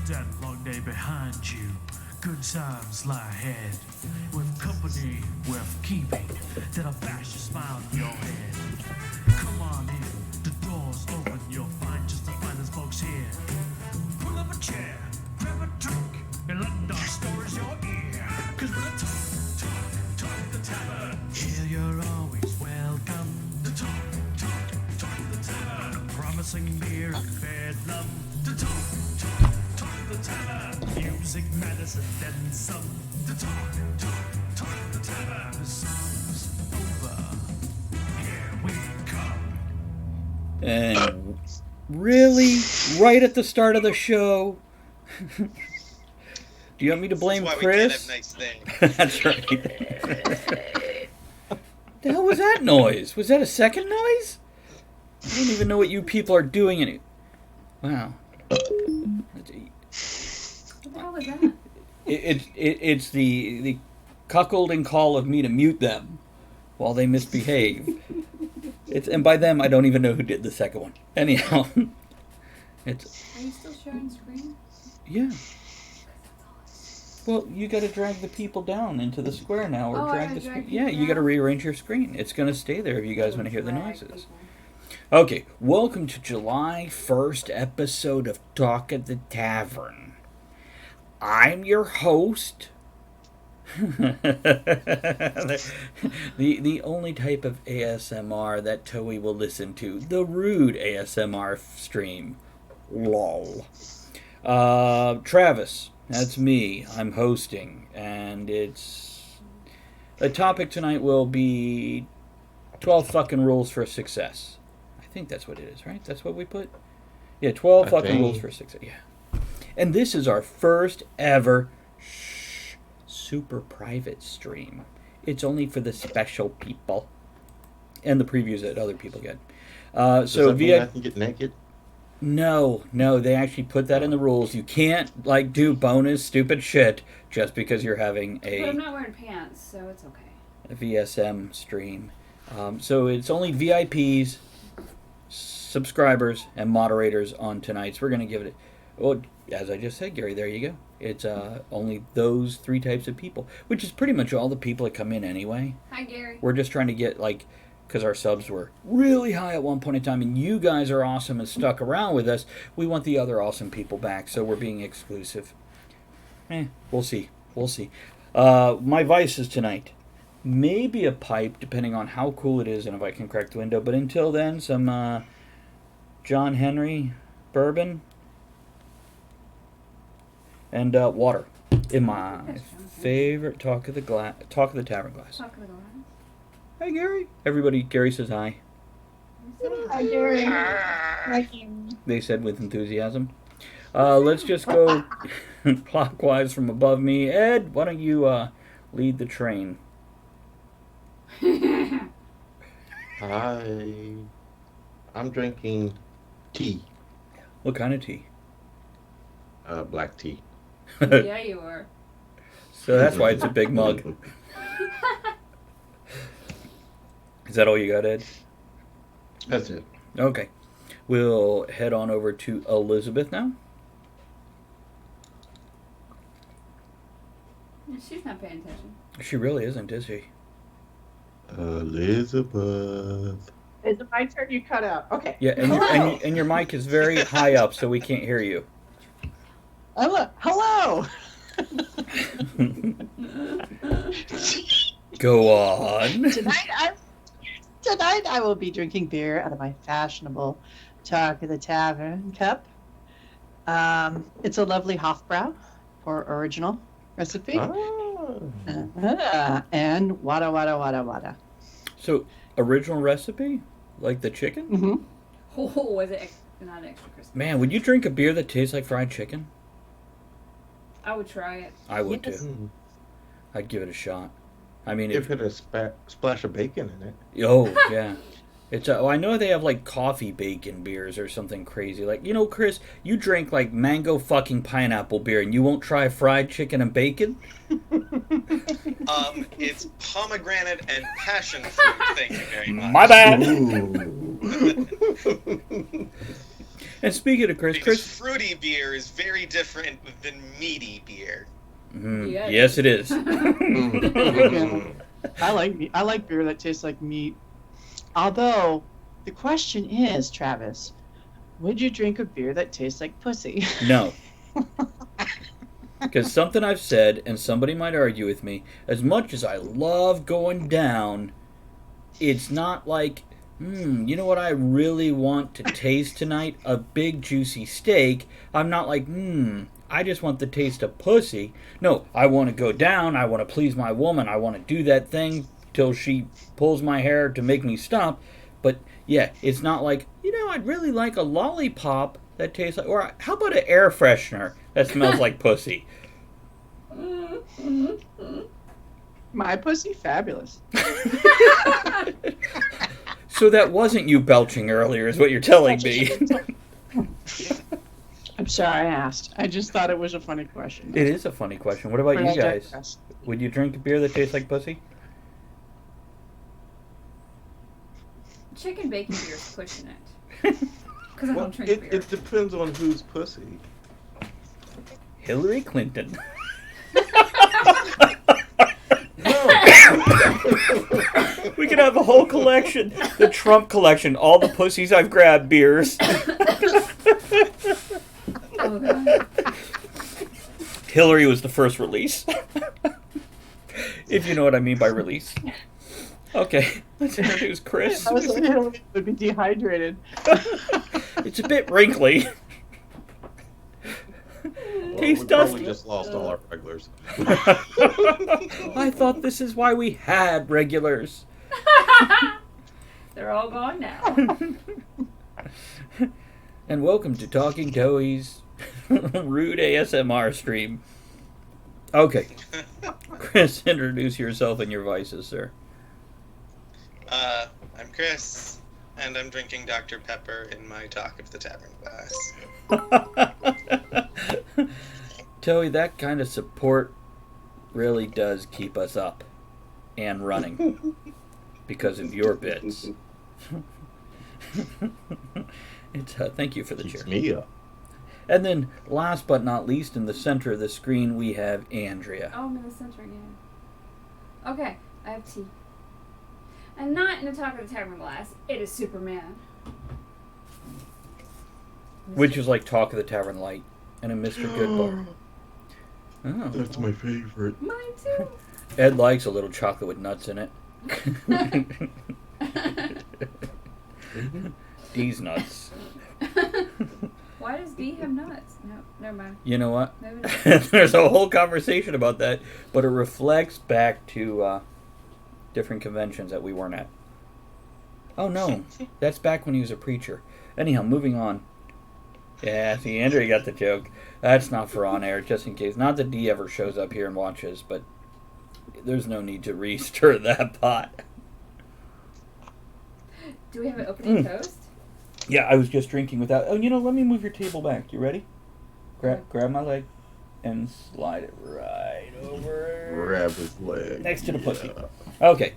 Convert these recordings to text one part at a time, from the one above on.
that long day behind you. Good times lie ahead. With company worth keeping, that'll flash a smile in your head. Come on in, the door's open, you'll find just the finest folks here. Pull up a chair, grab a drink, and let our stories your ear. Cause we're the talk the tavern. Here you're always welcome. The talk the tavern. Promising beer and fair love. The talk the tavern. Music, medicine, and some. The talk the tavern. The song's over. Here we come. And really, right at the start of the show. Do you want me to blame Chris? We can't have nice things. That's right. The hell was that noise? Was that a second noise? I don't even know what you people are doing in it. Wow. What the hell was that? It's the cuckolding call of me to mute them while they misbehave. And by them, I don't even know who did the second one. Anyhow, Are you still sharing screen? Yeah. Well, you got to drag the people down into the square now, or drag the screen. Yeah, you got to rearrange your screen. It's going to stay there if you guys want to hear the noises. Okay, welcome to July 1st episode of Talk at the Tavern. I'm your host. the only type of ASMR that Toei will listen to, the rude ASMR stream. LOL. Travis, that's me. I'm hosting, and the topic tonight will be 12 fucking rules for success. I think that's what it is, right? That's what we put? Yeah, 12 fucking rules for success. Yeah. And this is our first ever super private stream. It's only for the special people and the previews that other people get. Does that mean I can get naked? No, they actually put that in the rules. You can't do bonus stupid shit just because you're having But I'm not wearing pants, so it's okay. a VSM stream. So it's only VIPs, subscribers, and moderators on tonight's. We're going to give it, well, as I just said, Gary, there you go. It's only those three types of people, which is pretty much all the people that come in anyway. Hi, Gary. We're just trying to get, because our subs were really high at one point in time, and you guys are awesome and stuck around with us, we want the other awesome people back, so we're being exclusive. We'll see. My vices tonight. Maybe a pipe, depending on how cool it is and if I can crack the window, but until then, some John Henry bourbon and water in my favorite Talk of the Tavern glass. Talk of the glass. Hi, Gary. Everybody, Gary says hi. Hi, Gary. Hi, Gary. They said with enthusiasm. Let's just go clockwise from above me. Ed, why don't you lead the train? Hi. I'm drinking tea. What kind of tea? Black tea. Yeah, you are. So that's why it's a big mug. Is that all you got, Ed? That's it. Okay. We'll head on over to Elizabeth now. She's not paying attention. She really isn't, is she? Elizabeth. Is it my turn? You cut out. Okay. Yeah, and your mic is very high up, so we can't hear you. Hello. Go on. Tonight I will be drinking beer out of my fashionable Talk of the Tavern cup. It's a lovely Hofbrau for original recipe. And wada. So, original recipe? Like the chicken? Mm-hmm. Oh, was it not extra crispy? Man, would you drink a beer that tastes like fried chicken? I would try it. I would Yes. too. I'd give it a shot. I mean, Give it a splash of bacon in it. Oh, yeah. I know they have coffee bacon beers or something crazy. Chris, you drink mango fucking pineapple beer and you won't try fried chicken and bacon? It's pomegranate and passion fruit. Thank you very much. My bad. And speaking of Because Chris, fruity beer is very different than meaty beer. Yeah, it yes, it is. I like beer that tastes like meat. Although, the question is, Travis, would you drink a beer that tastes like pussy? No. Because something I've said, and somebody might argue with me, as much as I love going down, it's not like, you know what I really want to taste tonight? A big juicy steak. I'm not like, I just want the taste of pussy. No, I want to go down. I want to please my woman. I want to do that thing till she pulls my hair to make me stop. But yeah, it's not like, I'd really like a lollipop that tastes like, or how about an air freshener that smells like pussy? My pussy, fabulous. So that wasn't you belching earlier, is what you're telling me. I'm sorry I asked. I just thought it was a funny question. It is a funny question. What about But you I guys? digress. Would you drink a beer that tastes like pussy? Chicken bacon beer is pushing it. Because I Well, don't drink beer. it depends on whose pussy. Hillary Clinton. We could have a whole collection, the Trump collection, all the pussies I've grabbed beers. Oh, God. Hillary was the first release. If you know what I mean by release. Okay, let's introduce Chris. I was like, it would be dehydrated. It's a bit wrinkly. Taste we dusty. probably just lost all our regulars. I thought this is why we had regulars. They're all gone now. And welcome to Talking Toey's rude ASMR stream. Okay. Chris, introduce yourself and your vices, sir. I'm Chris, and I'm drinking Dr. Pepper in my Talk of the Tavern glass. Toey, that kind of support really does keep us up and running because of your bits. It's thank you for the Keeps cheer. me up. And then, last but not least, in the center of the screen, we have Andrea. Oh, I'm in the center again. Okay, I have tea. And not in the Talk of the Tavern glass. It is Superman. Which is like Talk of the Tavern Light and a Mr. Goodbar. Oh. That's my favorite. Mine too. Ed likes a little chocolate with nuts in it. D's nuts. Why does D have nuts? No, never mind. You know what? Maybe not. There's a whole conversation about that, but it reflects back to different conventions that we weren't at. Oh no, that's back when he was a preacher. Anyhow, moving on. Yeah, see, Andrea got the joke. That's not for on air, just in case. Not that D ever shows up here and watches, but there's no need to re-stir that pot. Do we have an opening toast? Yeah, I was just drinking without... Oh, let me move your table back. You ready? Grab my leg and slide it right over. Grab his leg. Next to the pussy. Okay.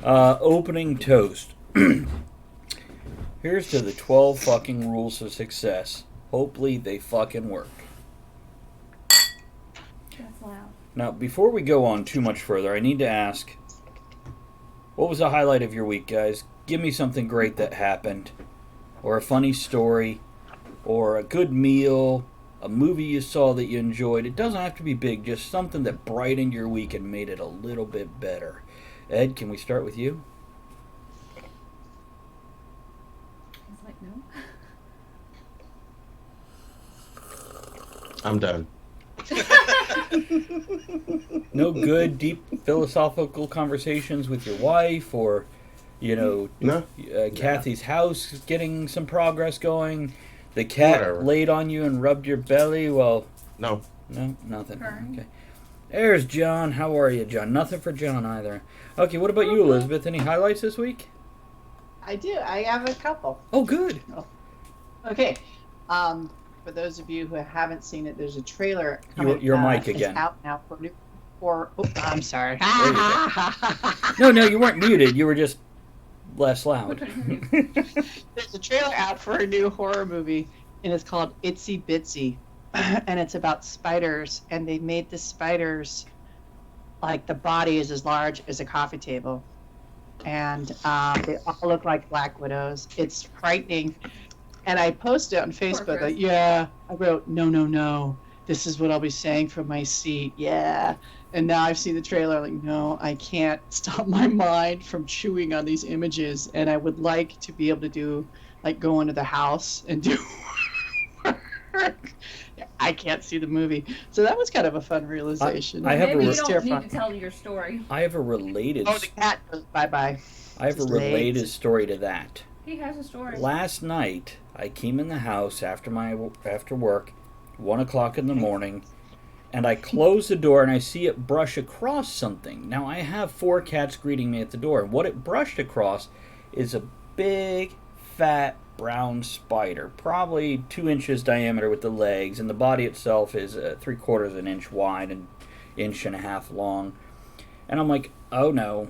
Opening toast. Here's to the 12 fucking rules of success. Hopefully they fucking work. That's loud. Now, before we go on too much further, I need to ask, what was the highlight of your week, guys? Give me something great that happened, or a funny story, or a good meal, a movie you saw that you enjoyed. It doesn't have to be big, just something that brightened your week and made it a little bit better. Ed, can we start with you? He's like, no. I'm done. No good, deep philosophical conversations with your wife, or, No. Kathy's house getting some progress going. The cat Whatever. laid on you and rubbed your belly. Well, No. no, nothing. Purring. Okay. There's John. How are you, John? Nothing for John either. Okay, what about you, Elizabeth? Any highlights this week? I do. I have a couple. Oh, good. Okay. For those of you who haven't seen it, there's a trailer. coming, Your mic it's again. out now for I'm sorry. No, you weren't muted. You were just less loud. There's a trailer out for a new horror movie and it's called Itsy Bitsy, and it's about spiders. And they made the spiders like the body is as large as a coffee table, and they all look like black widows. It's frightening. And I posted it on Facebook. Chris. I wrote, no. This is what I'll be saying from my seat. Yeah. And now I've seen the trailer. Like, no, I can't stop my mind from chewing on these images. And I would like to be able to do, like, go into the house and do work. I can't see the movie. So that was kind of a fun realization. I have Maybe a you re- don't need to tell your story. I have a related. Oh, the cat goes bye-bye. I have a Just related legs. story to that. He has a story. Last night, I came in the house after work, 1:00 in the morning, and I close the door and I see it brush across something. Now I have 4 cats greeting me at the door, and what it brushed across is a big, fat, brown spider, probably 2 inches diameter with the legs, and the body itself is 3/4 of an inch wide and 1.5 inches long. And I'm like, oh no.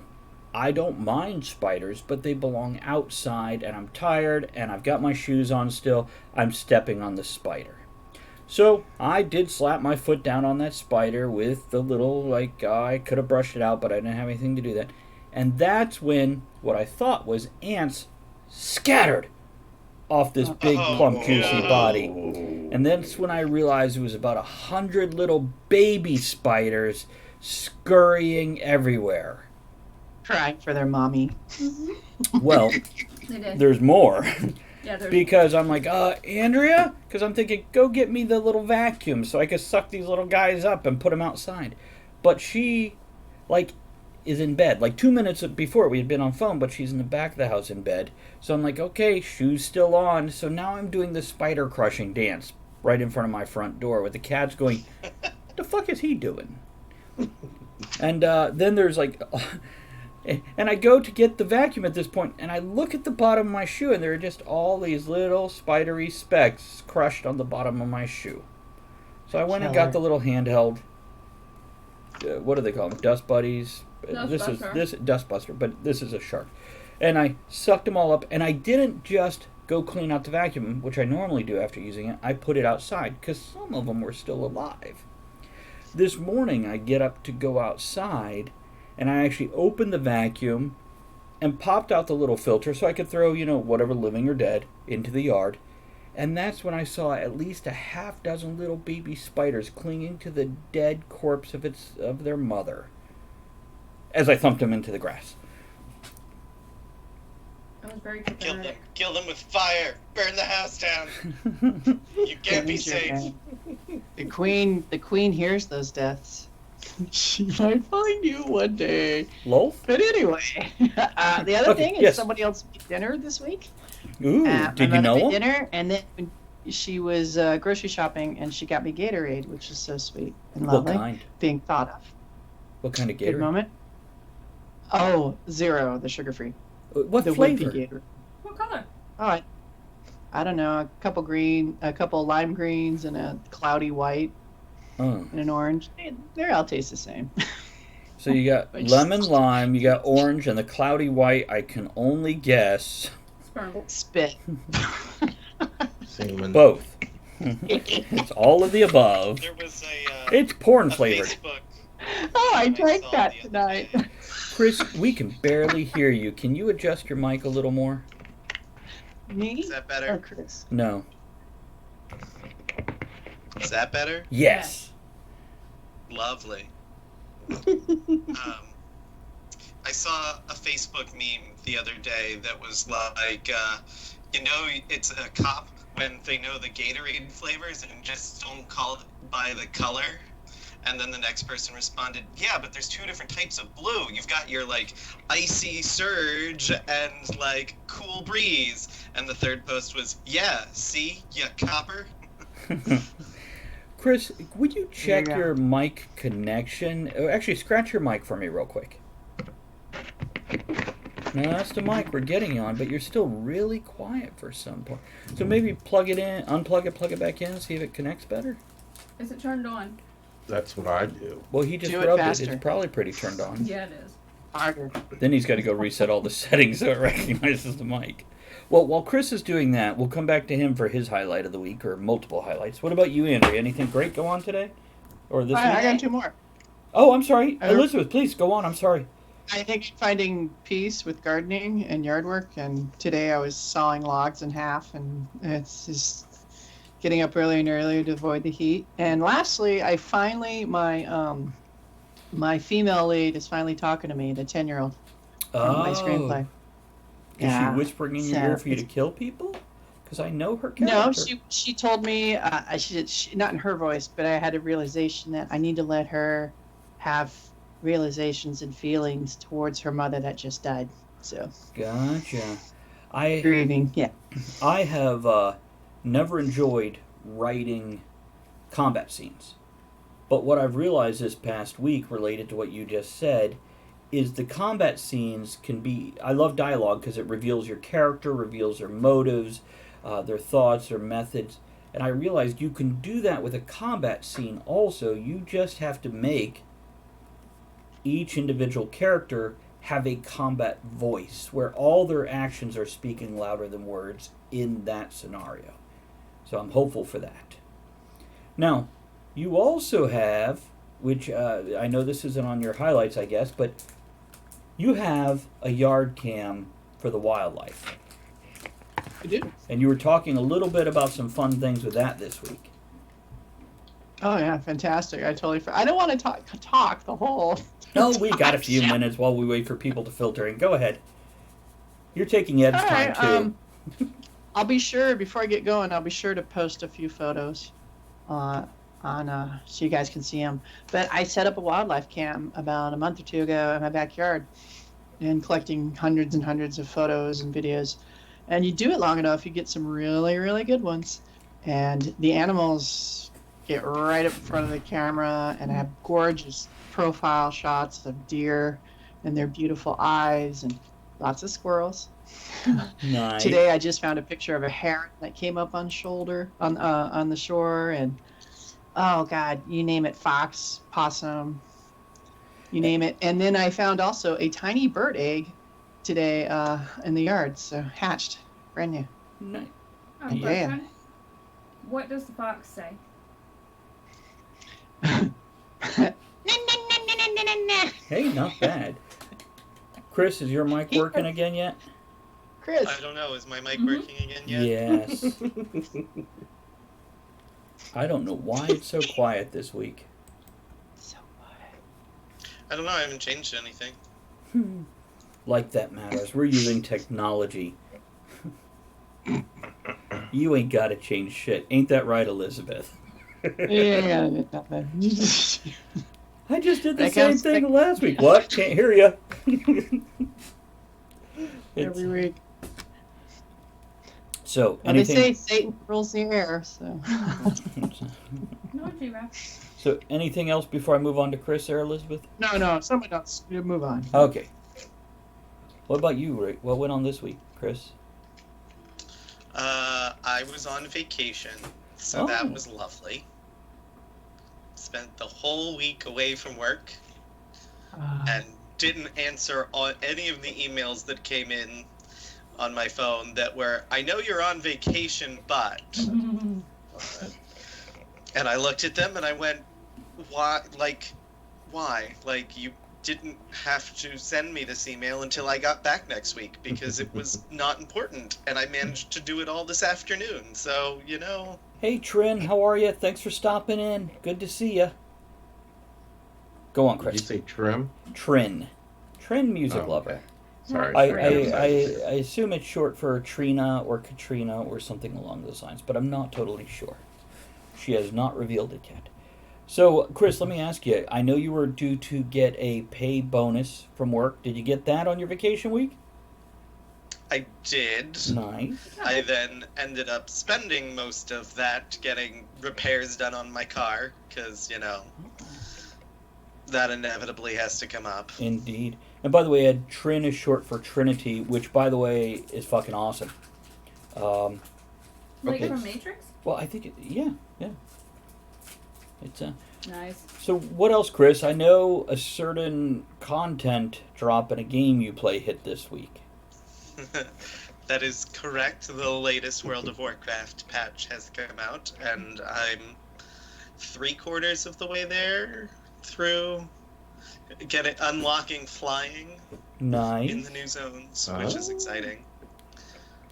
I don't mind spiders, but they belong outside, and I'm tired, and I've got my shoes on still. I'm stepping on the spider. So I did slap my foot down on that spider with the little, I could have brushed it out, but I didn't have anything to do that. And that's when what I thought was ants scattered off this big, plump, juicy body. And that's when I realized it was about 100 little baby spiders scurrying everywhere. Crying for their mommy. Well, They did. there's more. Yeah, there's Because I'm like, Andrea? Because I'm thinking, go get me the little vacuum so I can suck these little guys up and put them outside. But she, is in bed. 2 minutes before we had been on phone, but she's in the back of the house in bed. So I'm like, okay, shoes still on. So now I'm doing the spider crushing dance right in front of my front door with the cats going, what the fuck is he doing? And then there's and I go to get the vacuum at this point, and I look at the bottom of my shoe, and there are just all these little spidery specks crushed on the bottom of my shoe. So I went and got the little handheld, what do they call them? Dust buddies? Dustbuster, but this is a shark. And I sucked them all up, and I didn't just go clean out the vacuum, which I normally do after using it. I put it outside, because some of them were still alive. This morning, I get up to go outside, and I actually opened the vacuum and popped out the little filter so I could throw, whatever living or dead into the yard. And that's when I saw at least a half dozen little baby spiders clinging to the dead corpse of their mother as I thumped them into the grass. That was very cathartic. Kill them with fire. Burn the house down. You can't be safe. The queen hears those deaths. She might find you one day. Lol? But anyway, the other thing is somebody else made dinner this week. Ooh, did you know made him? dinner, and then she was grocery shopping, and she got me Gatorade, which is so sweet and lovely. What kind? Being thought of. What kind of Good Gatorade? moment. Oh, zero, the sugar-free. What The flavor? wimpy Gatorade. What color? Oh, I don't know. A couple lime greens, and a cloudy white, Oh. and an orange. They all taste the same. So you got lemon, lime, you got orange, and the cloudy white, I can only guess. Sperm. Spit. Cinnamon. Both. It's all of the above. There was It's porn a flavored. Facebook. Oh, I drank saw that the other tonight. day. Chris, we can barely hear you. Can you adjust your mic a little more? Me? Is that Or better? Chris? No. Is that better? Yes. Lovely. I saw a Facebook meme the other day that was like, it's a cop when they know the Gatorade flavors and just don't call it by the color. And then the next person responded, yeah, but there's 2 different types of blue. You've got your, icy surge and, cool breeze. And the third post was, yeah, see, ya copper? Chris, would you check There you go. your mic connection? Actually, scratch your mic for me real quick. No, that's the mic we're getting you on, but you're still really quiet for some point. So maybe plug it in, unplug it, plug it back in, see if it connects better. Is it turned on? That's what I do. Well, he just Do it rubbed it. faster. It's probably pretty turned on. Yeah, it is. Harder. Then he's got to go reset all the settings so it recognizes the mic. Well, while Chris is doing that, we'll come back to him for his highlight of the week, or multiple highlights. What about you, Andrea? Anything great go on today? Or this week? I got 2 more. Oh, I'm sorry. I- Elizabeth, please, go on. I'm sorry. I think finding peace with gardening and yard work, and today I was sawing logs in half, and it's just getting up earlier and earlier to avoid the heat. And lastly, I finally my female lead is finally talking to me, the 10-year-old from my screenplay. Is she whispering in your ear for you to it's- kill people? Because I know her character. No, she told me she not in her voice, but I had a realization that I need to let her have realizations and feelings towards her mother that just died. So Gotcha. grieving, yeah. I have never enjoyed writing combat scenes. But what I've realized this past week, related to what you just said, is the combat scenes can be... I love dialogue because it reveals your character, reveals their motives, their thoughts, their methods. And I realized you can do that with a combat scene also. You just have to make each individual character have a combat voice where all their actions are speaking louder than words in that scenario. So I'm hopeful for that. Now, you also have, which I know this isn't on your highlights, I guess, but you have a yard cam for the wildlife. I do. And you were talking a little bit about some fun things with that this week. Oh yeah, fantastic! I totally. I don't want to talk the whole. No, we got a few Yeah. minutes while we wait for people to filter in. Go ahead. You're taking Ed's All time right, too. I'll be sure before I get going. I'll be sure to post a few photos, on so you guys can see them. But I set up a wildlife cam about a month or 2 ago in my backyard, and collecting hundreds and hundreds of photos and videos. And you do it long enough, you get some really, really good ones. And the animals get right up in front of the camera, and I have gorgeous profile shots of deer and their beautiful eyes, and lots of squirrels. Nice. Today I just found a picture of a heron that came up on the shore, and oh god, you name it, fox, possum, you name it. And then I found also a tiny bird egg today in the yard, so hatched, brand new. Nice. Oh, Yeah. question. What does the fox say? Hey, not bad. Chris, is your mic working again yet? Chris, I don't know. Is my mic Mhm. working again yet? Yes. I don't know why it's so quiet this week. so what? I don't know. I haven't changed anything. Like that matters. We're using technology. You ain't got to change shit. Ain't that right, Elizabeth? Yeah, I just did the That same counts. thing last week. What? Can't hear you. every week. So, Well, they anything... say Satan rules the air, so. No, G-Rap. So, anything else before I move on to Chris there, Elizabeth? No, someone else. You move on. Okay. What about you, Rick? What went on this week, Chris? I was on vacation, so Oh. that was lovely. Spent the whole week away from work and didn't answer any of the emails that came in on my phone that were, I know you're on vacation, but... And I looked at them and I went, why? Like, you didn't have to send me this email until I got back next week because it was not important. And I managed to do it all this afternoon. So, you know. Hey, Trin, how are you? Thanks for stopping in. Good to see you. Go on, Did you Chris. say trim? Trin. Trin music Oh, lover. okay. Sorry. I assume it's short for Trina or Katrina or something along those lines, but I'm not totally sure. She has not revealed it yet. So, Chris, let me ask you. I know you were due to get a pay bonus from work. Did you get that on your vacation week? I did. Nice. I then ended up spending most of that getting repairs done on my car because, you know, that inevitably has to come up. Indeed. And by the way, Ed, Trin is short for Trinity, which, by the way, is fucking awesome. Like Okay. from Matrix? Well, I think, yeah. It's Nice. So what else, Chris? I know a certain content drop in a game you play hit this week. That is correct. The latest World of Warcraft patch has come out, and I'm 3/4 of the way there through unlocking flying in Nice. the new zones, which is exciting.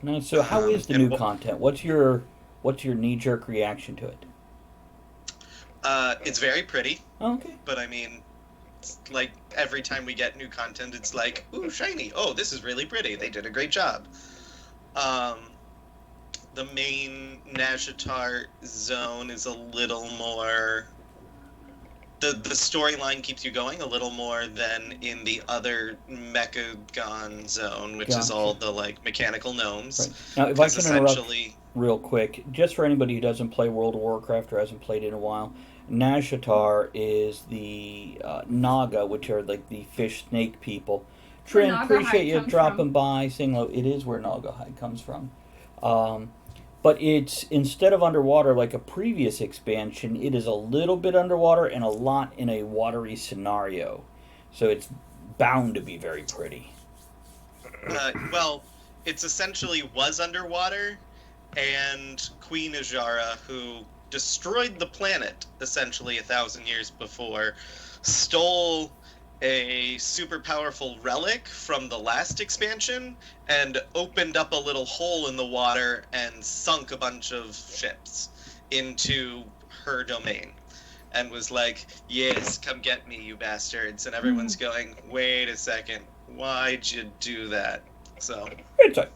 Nice. So how is the and new content? What's your knee-jerk reaction to it? It's very pretty, Okay. but I mean, it's like every time we get new content, it's like, ooh, shiny. Oh, this is really pretty. They did a great job. The main Nashatar zone is a little more. The storyline keeps you going a little more than in the other Mechagon zone, which is all the like mechanical gnomes. Right. Now, if I can interrupt Essentially, real quick, just for anybody who doesn't play World of Warcraft or hasn't played it in a while, Nashatar is the Naga, which are like the fish snake people. Where Trin, Naga appreciate hide you comes dropping from. by, saying hello. It is where Naga hide comes from. But it's, instead of underwater like a previous expansion, it is a little bit underwater and a lot in a watery scenario. So it's bound to be very pretty. well, it's essentially was underwater, and Queen Ajara, who destroyed the planet essentially 1,000 years before, stole a super powerful relic from the last expansion and opened up a little hole in the water and sunk a bunch of ships into her domain and was like, yes, come get me, you bastards. And everyone's going, wait a second, why'd you do that? So It's a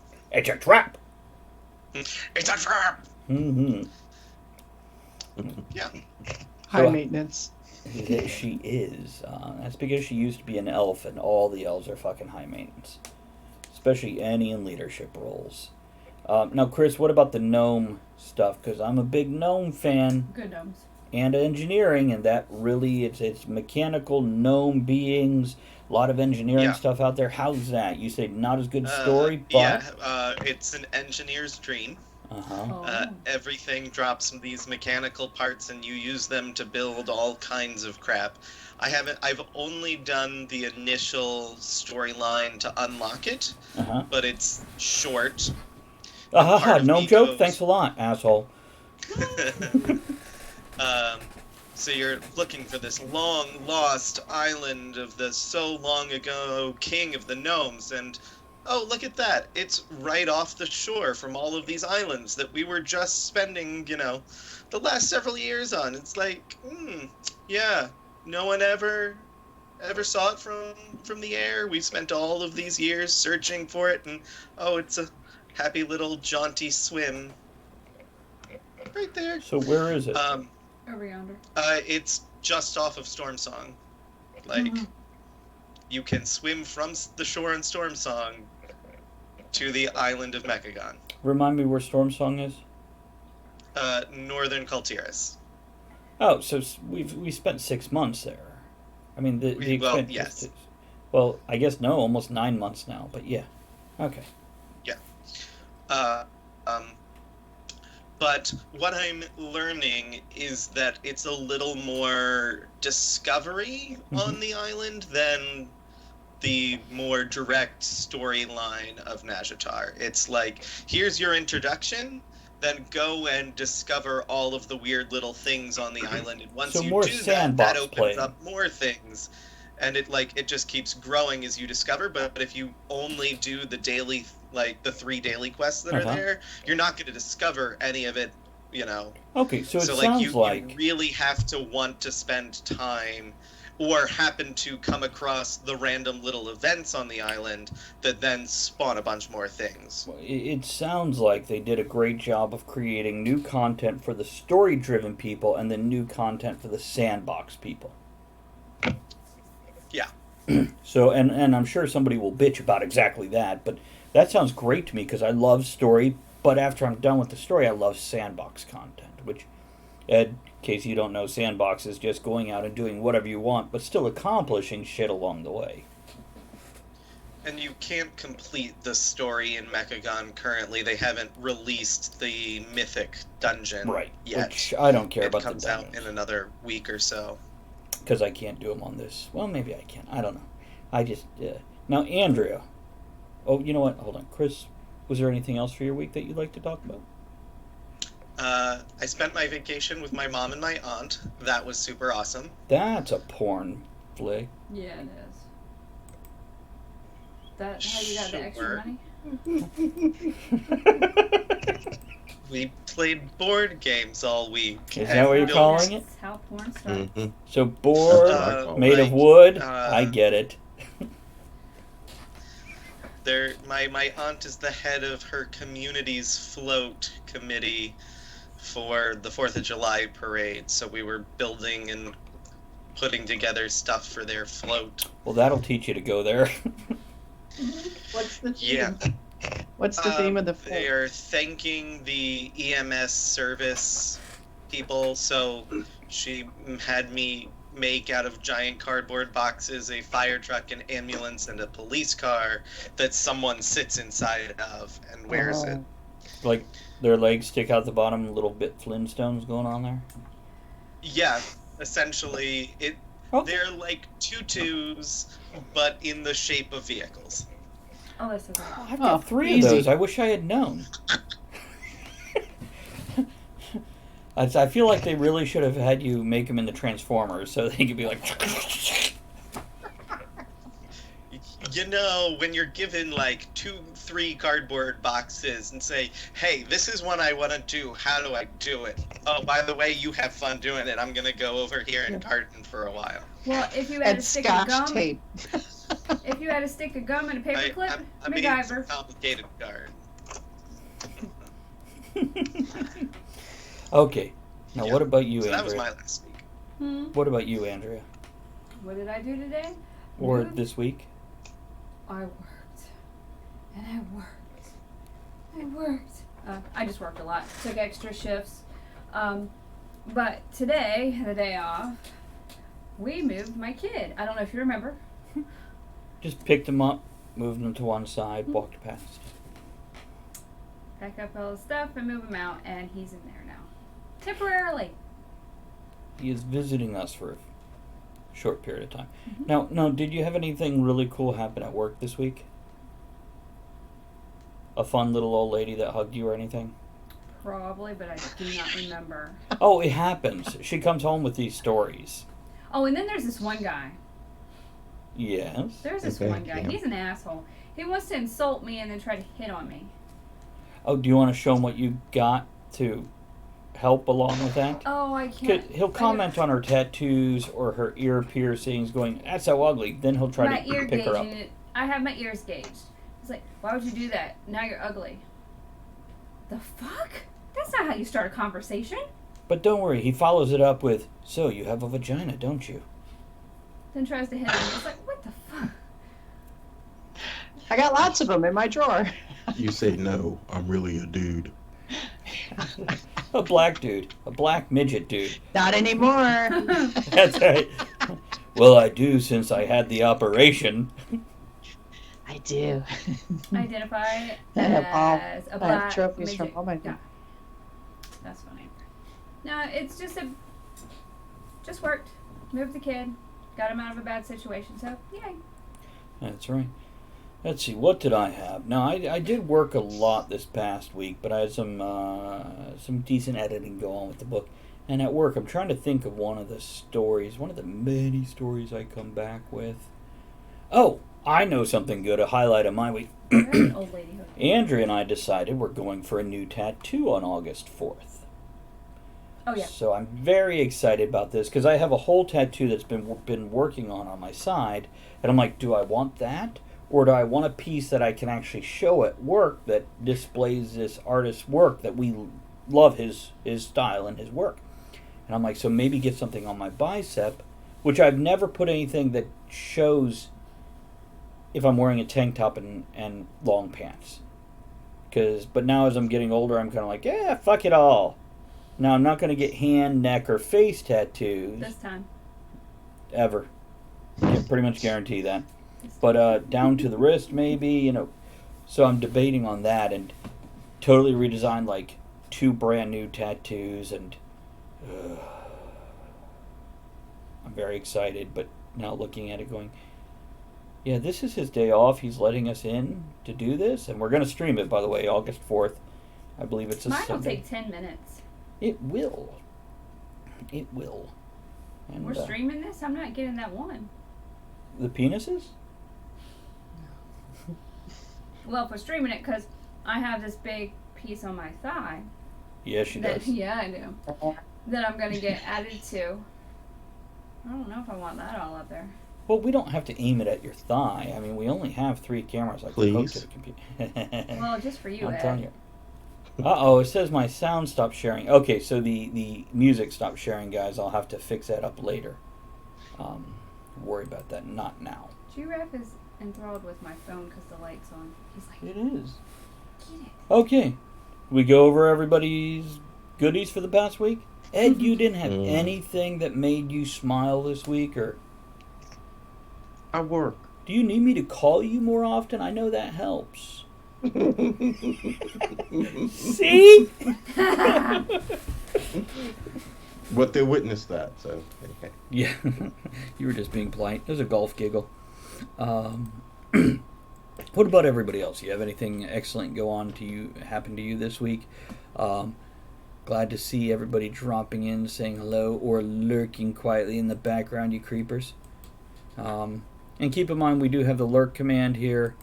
trap. it's a trap. Mm-hmm. Yeah. High So- maintenance. She is. That's because she used to be an elf, and all the elves are fucking high maintenance, especially any in leadership roles. Now, Chris, what about the gnome stuff? Because I'm a big gnome fan, Good gnomes. and engineering, and that really it's mechanical gnome beings. A lot of engineering Yeah. stuff out there. How's that? You say not as good story, but Yeah, it's an engineer's dream. uh-huh. Everything drops these mechanical parts, and you use them to build all kinds of crap. I've only done the initial storyline to unlock it, Uh-huh. but it's short. Ah, of gnome me joke. goes- Thanks a lot, asshole. So you're looking for this long lost island of the so long ago king of the gnomes, and oh, look at that. It's right off the shore from all of these islands that we were just spending, the last several years on. It's like, yeah, no one ever saw it from the air. We spent all of these years searching for it, and oh, it's a happy little jaunty swim right there. So where is it? Over yonder. It's just off of Storm Song. Like, you can swim from the shore in Storm Song to the island of Mechagon. Remind me where Storm Song is. Northern Kultiris. Oh, so we spent 6 months there. I mean, the Well, expense. yes. Well, I guess no, almost 9 months now. But yeah, okay. But what I'm learning is that it's a little more discovery on the island than the more direct storyline of Nashatar. It's like, here's your introduction, then go and discover all of the weird little things on the island. And once So you more do that, sandbox that opens playing. up more things. And it just keeps growing as you discover, but if you only do the daily, like the 3 daily quests that are there, you're not going to discover any of it, Okay, so it So sounds you really have to want to spend time or happen to come across the random little events on the island that then spawn a bunch more things. it sounds like they did a great job of creating new content for the story-driven people and then new content for the sandbox people. Yeah. So, and I'm sure somebody will bitch about exactly that, but that sounds great to me because I love story, but after I'm done with the story, I love sandbox content, which, in case you don't know, sandbox is just going out and doing whatever you want, but still accomplishing shit along the way. And you can't complete the story in Mechagon currently. They haven't released the mythic dungeon yet. Which I don't care It about the comes out dungeons. in another week or so. Because I can't do them on this. Well, maybe I can. I don't know. I just now Andrea. Oh, you know what? Hold on, Chris. Was there anything else for your week that you'd like to talk about? I spent my vacation with my mom and my aunt. That was super awesome. That's a porn flick. Yeah, it is. That how you got the extra Sure. money? We played board games all week. Is that what you're and calling it? That's how porn starts. Mhm. So board made of like, wood. I get it. My aunt is the head of her community's float committee for the 4th of July parade. So we were building and putting together stuff for their float. Well, that'll teach you to go there. What's the theme? Yeah. What's the theme of the float? They are thanking the EMS service people. So she had me make out of giant cardboard boxes a fire truck, an ambulance, and a police car that someone sits inside of and wears it. Like their legs stick out the bottom, a little bit Flintstones going on there. Yeah, essentially, Oh. they're like tutus, but in the shape of vehicles. Oh, that's so good. I've got Oh, 3 easy. of those. I wish I had known. I feel like they really should have had you make them in the Transformers so they could be like. You know, when you're given like 2-3 cardboard boxes and say, hey, this is what I want to do, how do I do it? Oh, by the way, you have fun doing it. I'm going to go over here and carton for a while. Well, if you had And a stick of scotch gum, tape. if you had a stick of gum and a paper clip, I made some MacGyver. complicated card. Okay. Now, Yeah. what about you, So that was Andrea? my last week. Hmm. What about you, Andrea? What did I do today? Or Moved. this week? I worked. And I worked. I worked. I just worked a lot. Took extra shifts. But today, the day off, we moved my kid. I don't know if you remember. Just picked him up, moved him to one side, walked past. Pack up all his stuff and move him out, and he's in there now. Temporarily. He is visiting us for a short period of time. Now, did you have anything really cool happen at work this week? A fun little old lady that hugged you or anything? Probably, but I do not remember. Oh, it happens. She comes home with these stories. Oh, and then there's this one guy. Yes. There's this Okay, one guy. yeah. He's an asshole. He wants to insult me and then try to hit on me. Oh, do you want to show him what you got to help along with that? Oh, I can't. He'll comment on her tattoos or her ear piercings, going, "That's so ugly." Then he'll try my to ear pick her up. gauging. I have my ears gauged. It's like, why would you do that? Now you're ugly. The fuck? That's not how you start a conversation. But don't worry, he follows it up with, "So you have a vagina, don't you?" Then tries to hit me. It's like, what the fuck? I got lots of them in my drawer. You say no, I'm really a dude. A black dude, a black midget dude. Not anymore. That's right. Well, I do since I had the operation. I do. Identify I have all- as a I black have trophies midget. from all my Yeah. That's funny. No, it's just worked. Moved the kid. Got him out of a bad situation. So, yay. That's right. Let's see, what did I have? Now, I did work a lot this past week, but I had some decent editing go on with the book. And at work, I'm trying to think of one of the many stories I come back with. Oh, I know something good, a highlight of my week. You're an old lady. Andrea and I decided we're going for a new tattoo on August 4th. Oh, yeah. So I'm very excited about this because I have a whole tattoo that's been working on my side, and I'm like, do I want that, or do I want a piece that I can actually show at work that displays this artist's work that we love his style and his work? And I'm like, so maybe get something on my bicep, which I've never put anything that shows if I'm wearing a tank top and long pants. But now as I'm getting older, I'm kind of like, yeah, fuck it all. Now, I'm not going to get hand, neck, or face tattoos. This time. Ever. I can pretty much guarantee that. But down to the wrist, maybe, So I'm debating on that and totally redesign, like, 2 brand new tattoos. And I'm very excited, but now looking at it going, Yeah, this is his day off. He's letting us in to do this, and we're going to stream it, by the way, August 4th. I believe it's a Mine will Sunday. take 10 minutes. It will. It will. And, We're streaming this? I'm not getting that one. the penises? Well, if we're streaming it, because I have this big piece on my thigh. Yeah, she does. Yeah, I do. That I'm going to get added to. I don't know if I want that all up there. Well, we don't have to aim it at your thigh. I mean, we only have 3 cameras. I can hook to the computer. Well, just for you, I'm Ed. telling you. Uh-oh, it says my sound stopped sharing. Okay, so the music stopped sharing, guys. I'll have to fix that up later. Worry about that, not now. Giraffe is enthralled with my phone because the light's on. He's like, It is. get it. Okay. We go over everybody's goodies for the past week? Ed, you didn't have anything that made you smile this week, or I work. do you need me to call you more often? I know that helps. See? But they witnessed that, so okay. Yeah, you were just being polite. It was a golf giggle. What about everybody else? You have anything excellent happen to you this week? Glad to see everybody dropping in, saying hello, or lurking quietly in the background, you creepers. And keep in mind, we do have the lurk command here,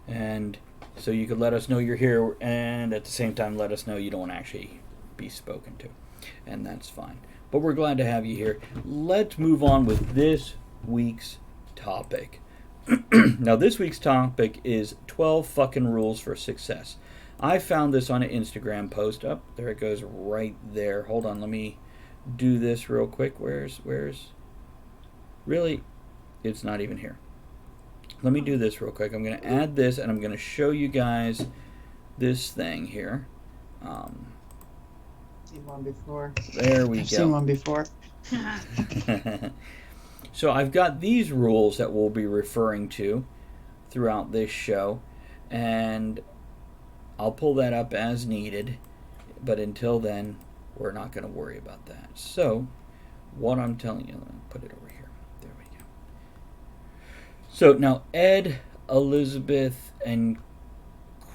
and so you could let us know you're here, and at the same time let us know you don't want to actually be spoken to, and that's fine. But we're glad to have you here. Let's move on with this week's topic. Now, this week's topic is 12 fucking rules for success. I found this on an Instagram post. Up there it goes right there. Hold on, let me do this real quick. Where's really? It's not even here. Let me do this real quick. I'm going to add this, and I'm going to show you guys this thing here. Seen one before. There we I've go. seen one before. So I've got these rules that we'll be referring to throughout this show, and I'll pull that up as needed, but until then, we're not going to worry about that. So, what I'm telling you, let me put it over here. There we go. So, now, Ed, Elizabeth, and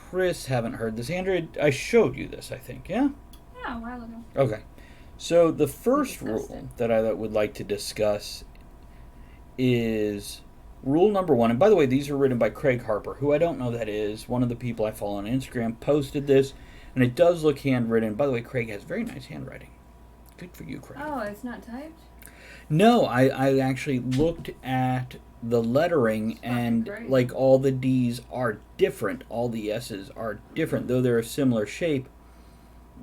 Chris haven't heard this. Andrew, I showed you this, I think, yeah? Yeah, a while ago. Okay. So, the first discussed rule it. that I would like to discuss is rule number 1. And by the way, these are written by Craig Harper, who I don't know that is. One of the people I follow on Instagram posted this, and it does look handwritten. By the way, Craig has very nice handwriting. Good for you, Craig. Oh, it's not typed? No, I actually looked at the lettering, and great. like all the D's are different. All the S's are different, though they're a similar shape.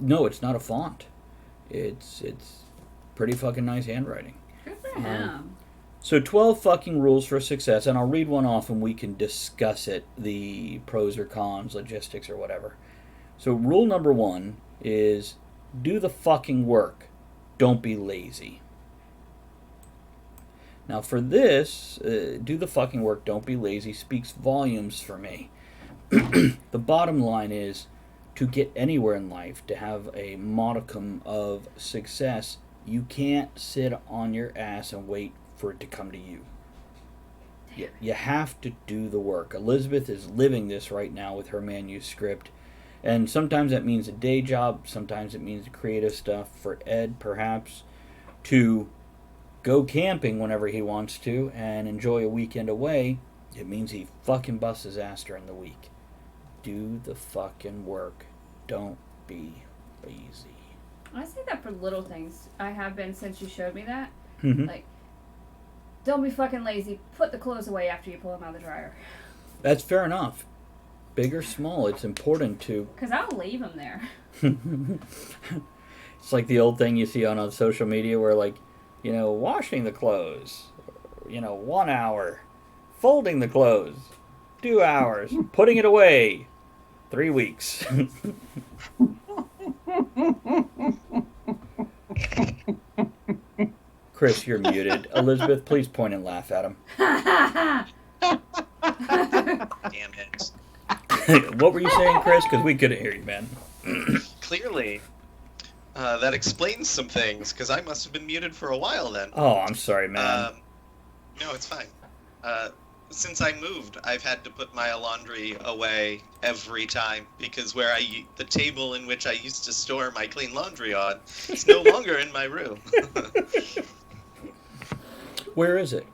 No, it's not a font. It's pretty fucking nice handwriting. Good for him. So 12 fucking rules for success, and I'll read one off and we can discuss it, the pros or cons, logistics or whatever. So rule number 1 is do the fucking work. Don't be lazy. Now for this, do the fucking work, don't be lazy, speaks volumes for me. The bottom line is, to get anywhere in life, to have a modicum of success, you can't sit on your ass and wait for it to come to you. You have to do the work. Elizabeth is living this right now with her manuscript, and sometimes that means a day job, sometimes it means creative stuff. For Ed, perhaps to go camping whenever he wants to and enjoy a weekend away, it means he fucking busts his ass during the week. Do the fucking work. Don't be lazy. I say that for little things. I have been since you showed me that. Mhm. Like, don't be fucking lazy. Put the clothes away after you pull them out of the dryer. That's fair enough. Big or small, it's important to... Because I'll leave them there. It's like the old thing you see on social media where, like, you know, washing the clothes, 1 hour. Folding the clothes, 2 hours. Putting it away, 3 weeks. Chris, you're muted. Elizabeth, please point and laugh at him. Damn it. What were you saying, Chris? Because we couldn't hear you, man. Clearly, that explains some things, because I must have been muted for a while then. Oh, I'm sorry, man. No, it's fine. since I moved, I've had to put my laundry away every time because the table in which I used to store my clean laundry on, it's no longer in my room. Where is it?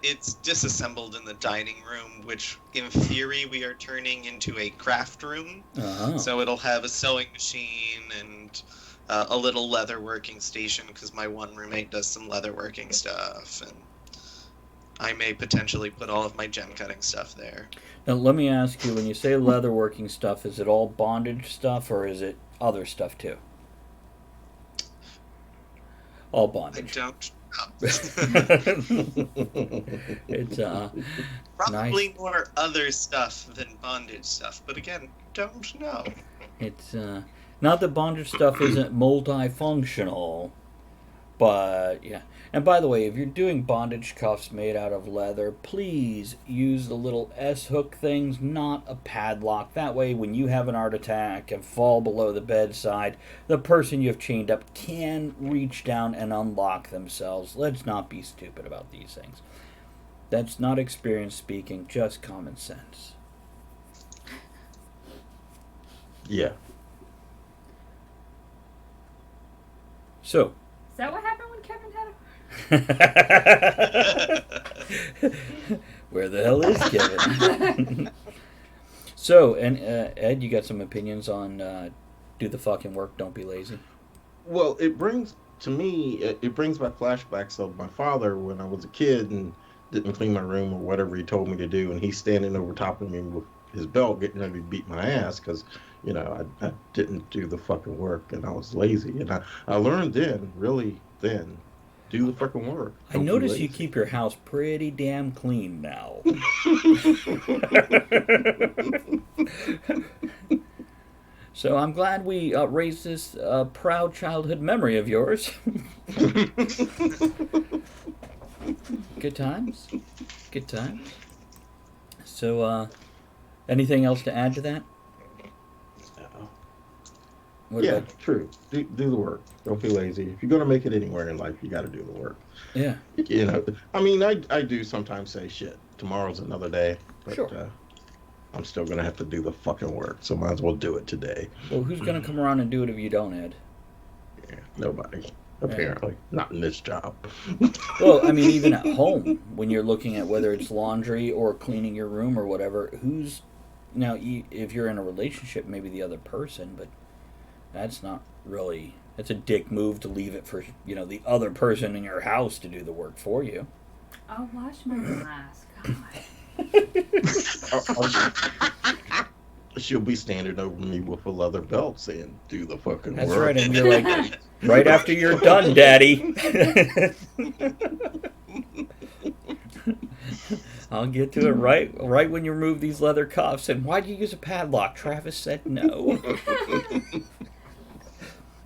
It's disassembled in the dining room, which in theory we are turning into a craft room. Uh-huh. So it'll have a sewing machine and a little leather working station because my one roommate does some leather working stuff, and I may potentially put all of my gem cutting stuff there. Now, let me ask you, when you say leatherworking stuff, is it all bondage stuff or is it other stuff too? All I bondage. don't know. It's Probably nice. more other stuff than bondage stuff, but again, don't know. It's not that bondage stuff isn't multifunctional, but yeah. And by the way, if you're doing bondage cuffs made out of leather, please use the little S-hook things, not a padlock. That way, when you have an art attack and fall below the bedside, the person you have chained up can reach down and unlock themselves. Let's not be stupid about these things. That's not experience speaking, just common sense. Yeah. So, Is that what happened when Kevin had a... where the hell is Kevin? So, and Ed, you got some opinions on do the fucking work, don't be lazy? Well, it brings back flashbacks of my father when I was a kid and didn't clean my room or whatever he told me to do, and he's standing over top of me with his belt getting ready to beat my ass because, I didn't do the fucking work and I was lazy. And I learned then, really then, do the fucking work. I Don't be notice lazy. you keep your house pretty damn clean now. So I'm glad we raised this proud childhood memory of yours. Good times. Good times. So, anything else to add to that? What Yeah, about... true. Do the work. Don't be lazy. If you're gonna make it anywhere in life, you got to do the work. Yeah. I mean, I do sometimes say shit. Tomorrow's another day, but Sure. I'm still gonna have to do the fucking work. So might as well do it today. Well, who's going to come around and do it if you don't, Ed? Yeah, nobody. Apparently, not in this job. Well, I mean, even at home, when you're looking at whether it's laundry or cleaning your room or whatever, who's... Now, if you're in a relationship, maybe the other person, but that's not really... It's a dick move to leave it for, the other person in your house to do the work for you. I'll wash my glass. God. She'll be standing over me with a leather belt saying, "Do the fucking That's work." right, and you're like, right after you're done, Daddy. I'll get to it right when you remove these leather cuffs. And why'd you use a padlock? Travis said no.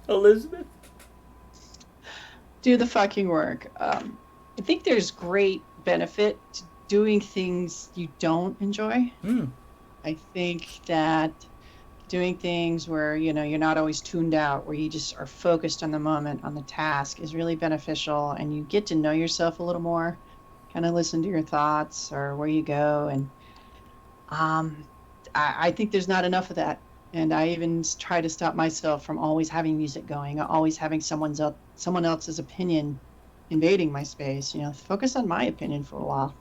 Elizabeth? Do the fucking work. I think there's great benefit to doing things you don't enjoy. I think that doing things where, you're not always tuned out, where you just are focused on the moment, on the task, is really beneficial. And you get to know yourself a little more, kind of listen to your thoughts or where you go. And I think there's not enough of that. And I even try to stop myself from always having music going, always having someone else's opinion invading my space. Focus on my opinion for a while.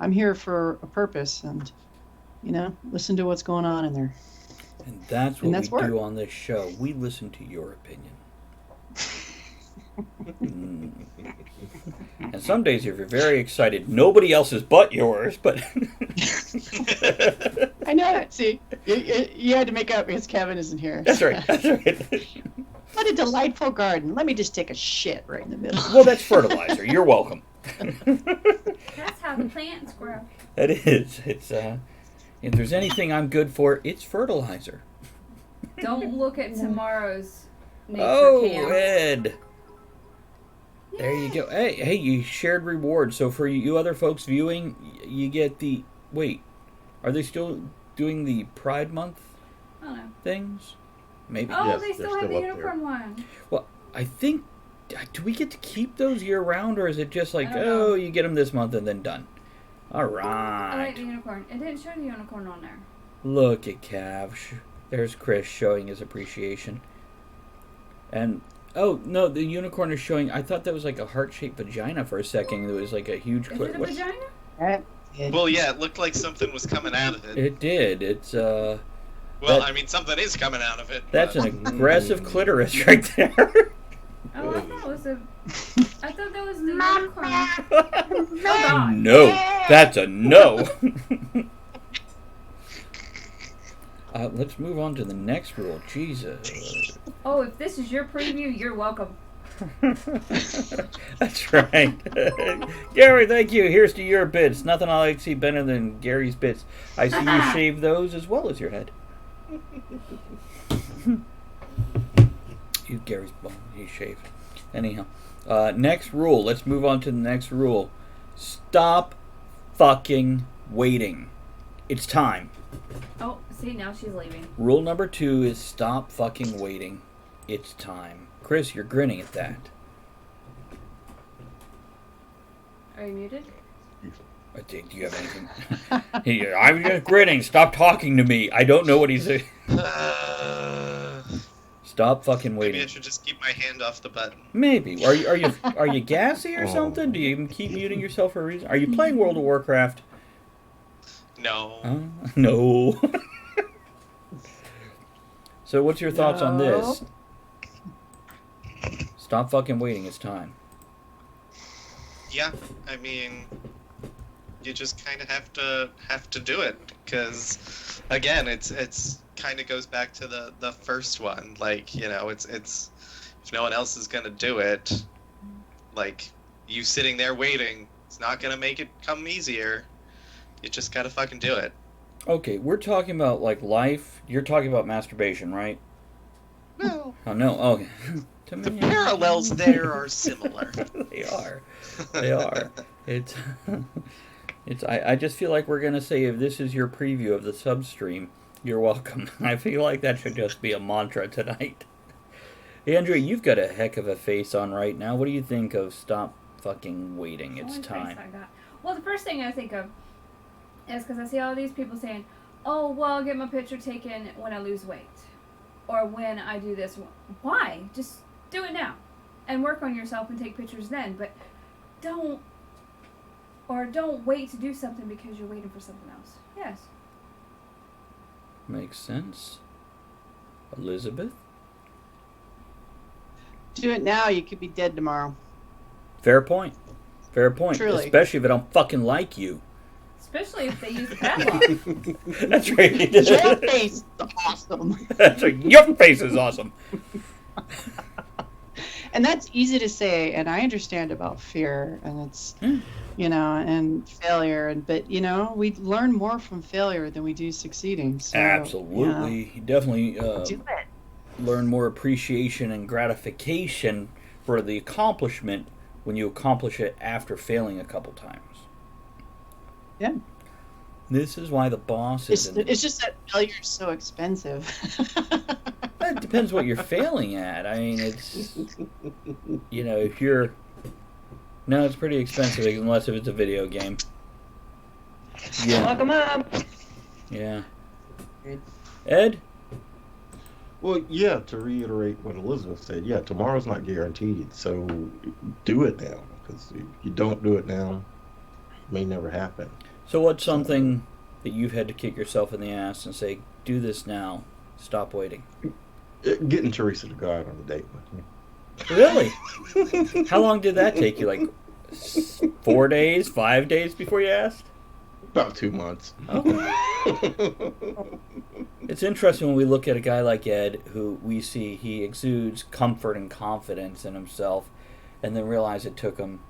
I'm here for a purpose, and listen to what's going on in there. And that's what we work. do on this show. We listen to your opinion. And some days, if you're very excited, nobody else's but yours, but... I know it. See, you had to make up because Kevin isn't here. That's right. That's right. What a delightful garden. Let me just take a shit right in the middle. Well, that's fertilizer. You're welcome. That's how the plants grow. That is. It's if there's anything I'm good for, it's fertilizer. Don't look at tomorrow's nature camp. Ed. There you go. Hey, you shared rewards. So for you other folks viewing, you get the... Wait, are they still doing the Pride Month I don't know. things? Maybe. Oh, Yes, they they're still have still the up there. unicorn one. Well, I think... Do we get to keep those year-round, or is it just like, I don't know. oh, you get them this month and then done? All I like right. the unicorn. It didn't show the unicorn on there. Look at Cav. There's Chris showing his appreciation. And oh no, the unicorn is showing. I thought that was like a heart-shaped vagina for a second. It was like a huge. Is it a vagina? Right. Well, yeah, it looked like something was coming out of it. It did. It's Well, that- I mean, something is coming out of it. that's but- an aggressive clitoris right there. Oh, I thought it was a. I thought that was the unicorn. Oh God. No, that's a no. Let's move on to the next rule. Jesus. Oh, if this is your preview, you're welcome. That's right. Gary, thank you. Here's to your bits. Nothing I like to see better than Gary's bits. I see you shave those as well as your head. You Gary's bone. He shaved. Anyhow. Next rule. Let's move on to the next rule. Stop fucking waiting. It's time. Oh, see, now she's leaving. Rule number 2 is stop fucking waiting. It's time. Chris, you're grinning at that. Are you muted? Do you have anything? I'm just grinning. Stop talking to me. I don't know what he's saying. Stop fucking Maybe I waiting. should just keep my hand off the button. Maybe. Are you gassy or something? Do you even keep muting yourself for a reason? Are you playing World of Warcraft? No. No. So what's your thoughts on this? Stop fucking waiting. It's time. Yeah, I mean, you just kind of have to do it because, again, it's kind of goes back to the first one. Like, you know, it's if no one else is gonna do it, like you sitting there waiting, it's not gonna make it come easier. You just gotta fucking do it. Okay, we're talking about like life. You're talking about masturbation, right? No, Oh no. Okay. To the me, parallels there are similar. They are. They are. It's. I just feel like we're gonna say if this is your preview of the substream, you're welcome. I feel like that should just be a mantra tonight. Andrea, you've got a heck of a face on right now. What do you think of stop fucking waiting? It's Only time. face I got. Well, the first thing I think of is because I see all these people saying, "Oh, well, I'll get my picture taken when I lose weight, or when I do this." Why? Just do it now, and work on yourself and take pictures then. But don't wait to do something because you're waiting for something else. Yes. Makes sense. Elizabeth? Do it now. You could be dead tomorrow. Fair point. Fair point. Truly. Especially if I don't fucking like you. Especially if they use padlock. That's right. Your face is awesome. That's right. Your face is awesome. And that's easy to say, and I understand about fear, and it's, you know, and failure, but, you know, we learn more from failure than we do succeeding. So, Absolutely. You definitely do it. learn more appreciation and gratification for the accomplishment when you accomplish it after failing a couple times. Yeah. This is why the boss is... It's just that failure's so expensive. It depends what you're failing at. I mean, it's... You know, if you're... No, it's pretty expensive unless if it's a video game. Yeah. Lock 'em up. Yeah. Ed? Well, yeah, to reiterate what Elizabeth said, yeah, tomorrow's not guaranteed, so do it now, because if you don't do it now, it may never happen. So what's something that you've had to kick yourself in the ass and say, do this now, stop waiting? Getting Teresa to go out on a date with me. Really? How long did that take you? Like 4 days, 5 days before you asked? About 2 months. Okay. It's interesting when we look at a guy like Ed, who we see he exudes comfort and confidence in himself, and then realize it took him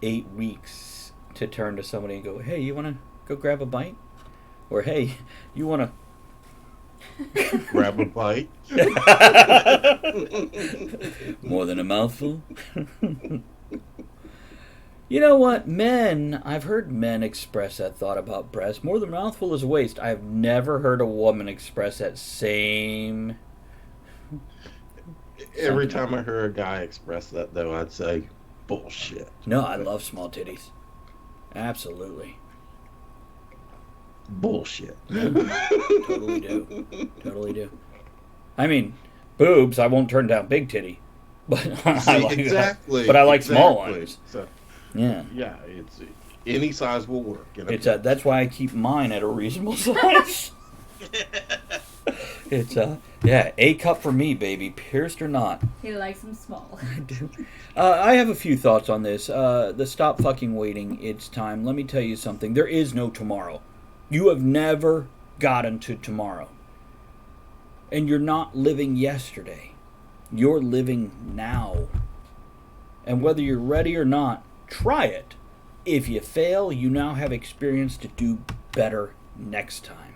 8 weeks to turn to somebody and go, hey, you want to go grab a bite? Or, hey, you want to... Grab a bite. More than a mouthful? You know what? Men, I've heard men express that thought about breasts. More than a mouthful is a waste. I've never heard a woman express that same... Every time I heard a guy express that, though, I'd say, bullshit. No, I love small titties. Absolutely. Bullshit. Totally do. Totally do. I mean, boobs, I won't turn down big titty. But I like exactly. But I like small exactly. ones. So, Yeah. yeah, it's any size will work. It's that's why I keep mine at a reasonable size. It's yeah, A cup for me, baby, pierced or not. He likes them small. I do. I have a few thoughts on this. The stop fucking waiting. It's time. Let me tell you something. There is no tomorrow. You have never gotten to tomorrow, and you're not living yesterday. You're living now. And whether you're ready or not, try it. If you fail, you now have experience to do better next time.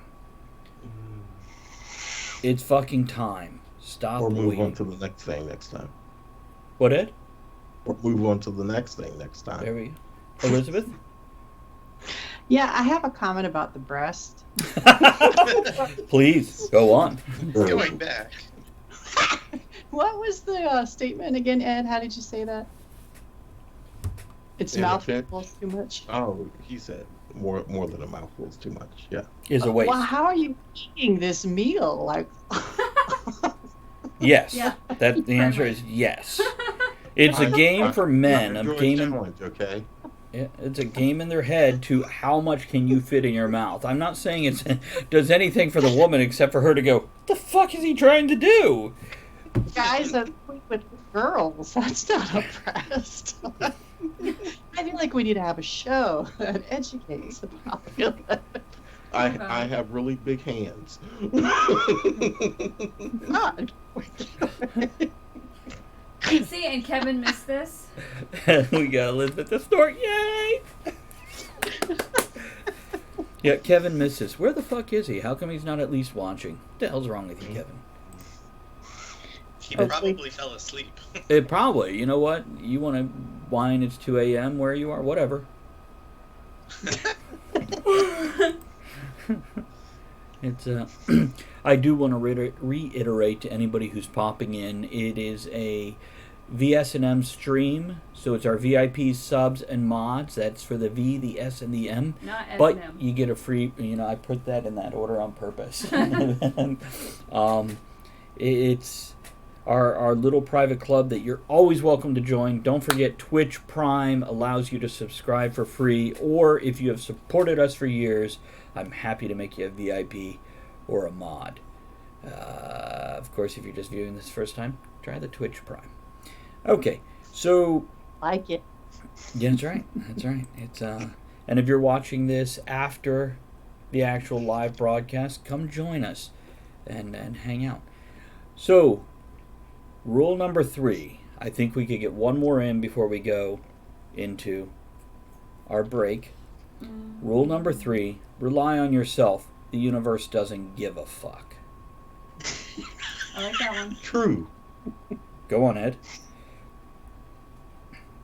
It's fucking time. Stop Or move waiting. on to the next thing next time. What, Ed? Or move on to the next thing next time. There we go. Elizabeth? Yeah, I have a comment about the breast. Please, go on. Going back. What was the statement again, Ed? How did you say that? Its Yeah, mouth okay. full too much. Oh, he said more than a mouthful is too much. Yeah. Is a waste. Well, how are you eating this meal? Like, Yes. Yeah. That the answer is yes. It's a game for men. I A enjoy game. challenge, okay? Yeah, it's a game in their head to how much can you fit in your mouth. I'm not saying it does anything for the woman except for her to go, what the fuck is he trying to do? guys are with girls. That's not a breast. I feel like we need to have a show that educates about it. I have really big hands. God. See, and Kevin missed this. We got Elizabeth the Stork, yay! Yeah, Kevin misses. Where the fuck is he? How come he's not at least watching? What the hell's wrong with you, Kevin? He probably fell asleep. It probably. You know what? You want to whine? It's 2 a.m. where you are. Whatever. It's I do want to reiterate to anybody who's popping in. It is a VS&M stream, so it's our VIPs, subs, and mods. That's for the V, the S, and the M. Not S But and M. you get a free. I put that in that order on purpose. It's our little private club that you're always welcome to join. Don't forget, Twitch Prime allows you to subscribe for free, or if you have supported us for years, I'm happy to make you a VIP or a mod. Of course, if you're just viewing this first time, try the Twitch Prime. Okay, so Like it. yeah, that's right. That's right. It's and if you're watching this after the actual live broadcast, come join us and hang out. So, rule number 3. I think we could get one more in before we go into our break. Rule number 3: rely on yourself. The universe doesn't give a fuck. I like that one. True. Go on, Ed.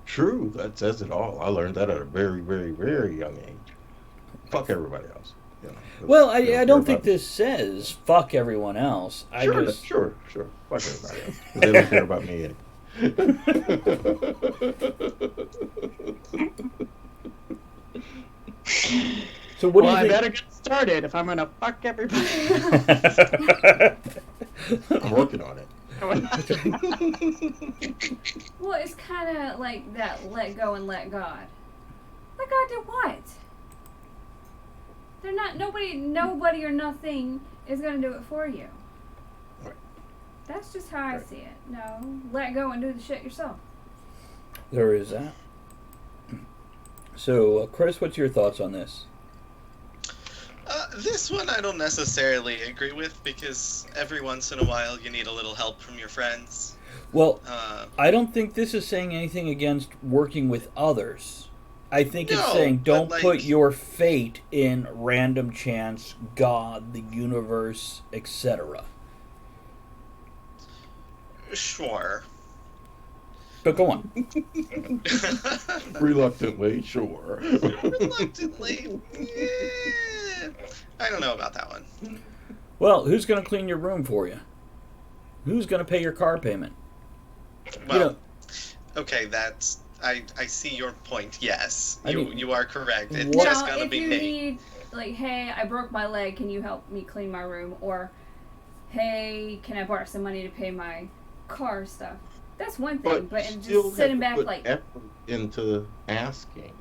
True. That says it all. I learned that at a very, very, very young age. Fuck everybody else. You know, Well, they I care don't about think this says fuck everyone else. I Sure, just sure. Fuck everybody else. They don't care about me anyway. So what Well, do I you better get started if I'm gonna fuck everybody. think? I'm working on it. Well, it's kind of like that let go and let God. Let God do what? They're not, nobody or nothing is going to do it for you. Right. That's just how I Right. see it. No, let go and do the shit yourself. There is that. So, Chris, what's your thoughts on this? This one I don't necessarily agree with because every once in a while you need a little help from your friends. Well, I don't think this is saying anything against working with others. I think it's No, saying but, don't like- put your fate in random chance, God, the universe, etc. Sure. But go on. Reluctantly, sure. Reluctantly. I don't know about that one. Well, who's going to clean your room for you? Who's going to pay your car payment? Well, You know, okay, that's I see your point. Yes, I mean, you are correct. It's what- just Now, gonna if be you me. need, like, hey, I broke my leg, can you help me clean my room? Or, hey, can I borrow some money to pay my car stuff? That's one thing, but you and still just sitting have back to put like, effort into asking.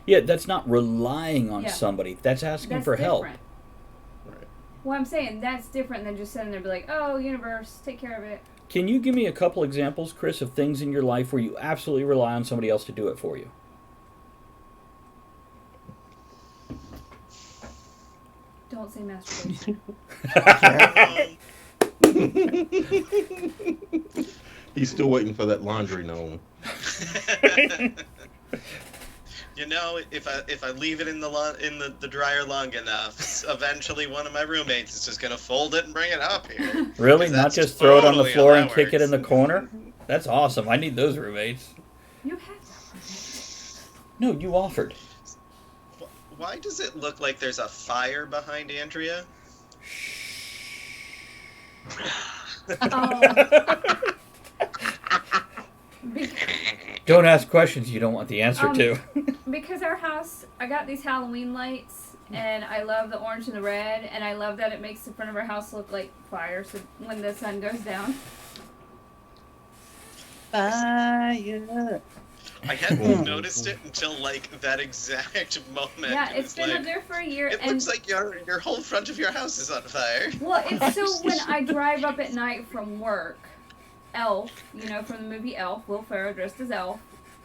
Yeah, that's not relying on Yeah. somebody. That's asking that's for help. different. Right. Well, I'm saying that's different than just sitting there and be like, oh, universe, take care of it. Can you give me a couple examples, Chris, of things in your life where you absolutely rely on somebody else to do it for you? Don't say masturbation. He's still waiting for that laundry gnome. You know, if I leave it in the dryer long enough, eventually one of my roommates is just gonna fold it and bring it up here. Really? 'Cause Not that's just throw it on the totally how floor that and kick it works. in the corner? That's awesome. I need those roommates. You have that No, you offered. Why does it look like there's a fire behind Andrea? Don't ask questions you don't want the answer Um, to. Because our house, I got these Halloween lights, and I love the orange and the red, and I love that it makes the front of our house look like fire. So when the sun goes down, Fire. I hadn't noticed it until like that exact moment. yeah, It it's was been like, up there for a year, It and looks like your whole front of your house is on fire. well, it's so when I drive up at night from work, Elf, you know, from the movie Elf, Will Ferrell dressed as Elf,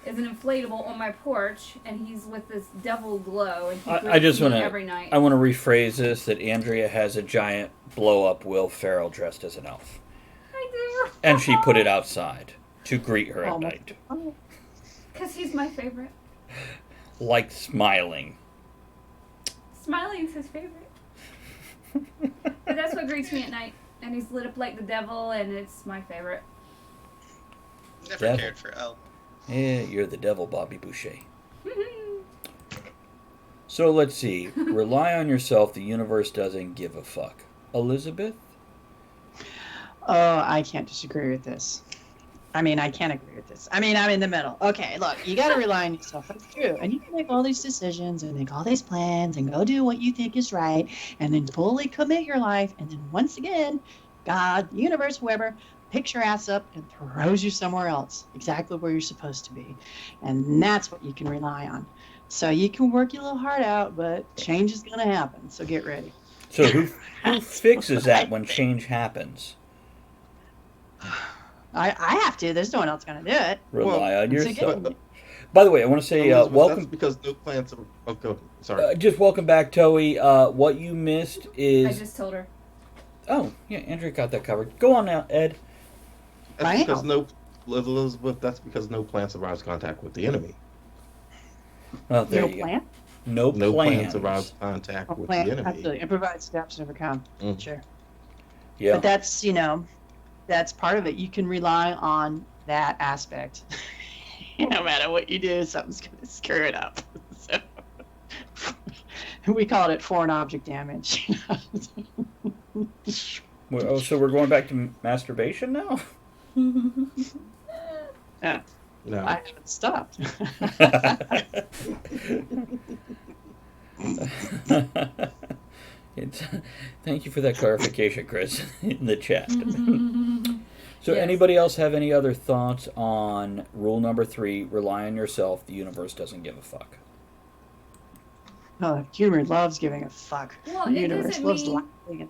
is an inflatable on my porch, and he's with this devil glow, and he I greets just me want every night. to. I want to rephrase this: that Andrea has a giant blow-up Will Ferrell dressed as an elf, I do. and she put it outside to greet her at Almost. night, Because he's my favorite. like smiling. Smiling's his favorite. But that's what greets me at night. And he's lit up like the devil, and it's my favorite. Never Devil. cared for elf. Yeah, you're the devil, Bobby Boucher. So let's see. Rely on yourself. The universe doesn't give a fuck. Elizabeth? Oh, I can't disagree with this. I mean, I can't agree with this. I mean, I'm in the middle. Okay, look, you got to rely on yourself. That's true. And you can make all these decisions and make all these plans and go do what you think is right and then fully commit your life. And then once again, God, universe, whoever, picks your ass up and throws you somewhere else, exactly where you're supposed to be. And that's what you can rely on. So you can work your little heart out, but change is going to happen. So get ready. So who fixes that when change happens? I have to. There's no one else going to do it. Rely on Once yourself. again, By the way, I want to say Elizabeth, welcome. That's because no plants are. Okay, sorry. Just welcome back, Toei. What you missed I is. just told her. Oh, yeah, Andrea got that covered. Go on now, Ed. That's Wow. because no, Elizabeth. That's because no plant survives contact with the enemy. Well, there no you plan. go. No No plant plans. survives contact No with plan. the enemy. Absolutely. Improvise steps never come. Mm. Sure. Yeah. But that's, that's part of it. You can rely on that aspect. No matter what you do, something's going to screw it up. So, we called it foreign object damage. So we're going back to masturbation now? Yeah, No. I haven't stopped. Thank you for that clarification, Chris, in the chat. So Yes. anybody else have any other thoughts on rule number 3, rely on yourself, the universe doesn't give a fuck? Oh, humor loves giving a fuck. Well, The it universe doesn't loves mean- laughing.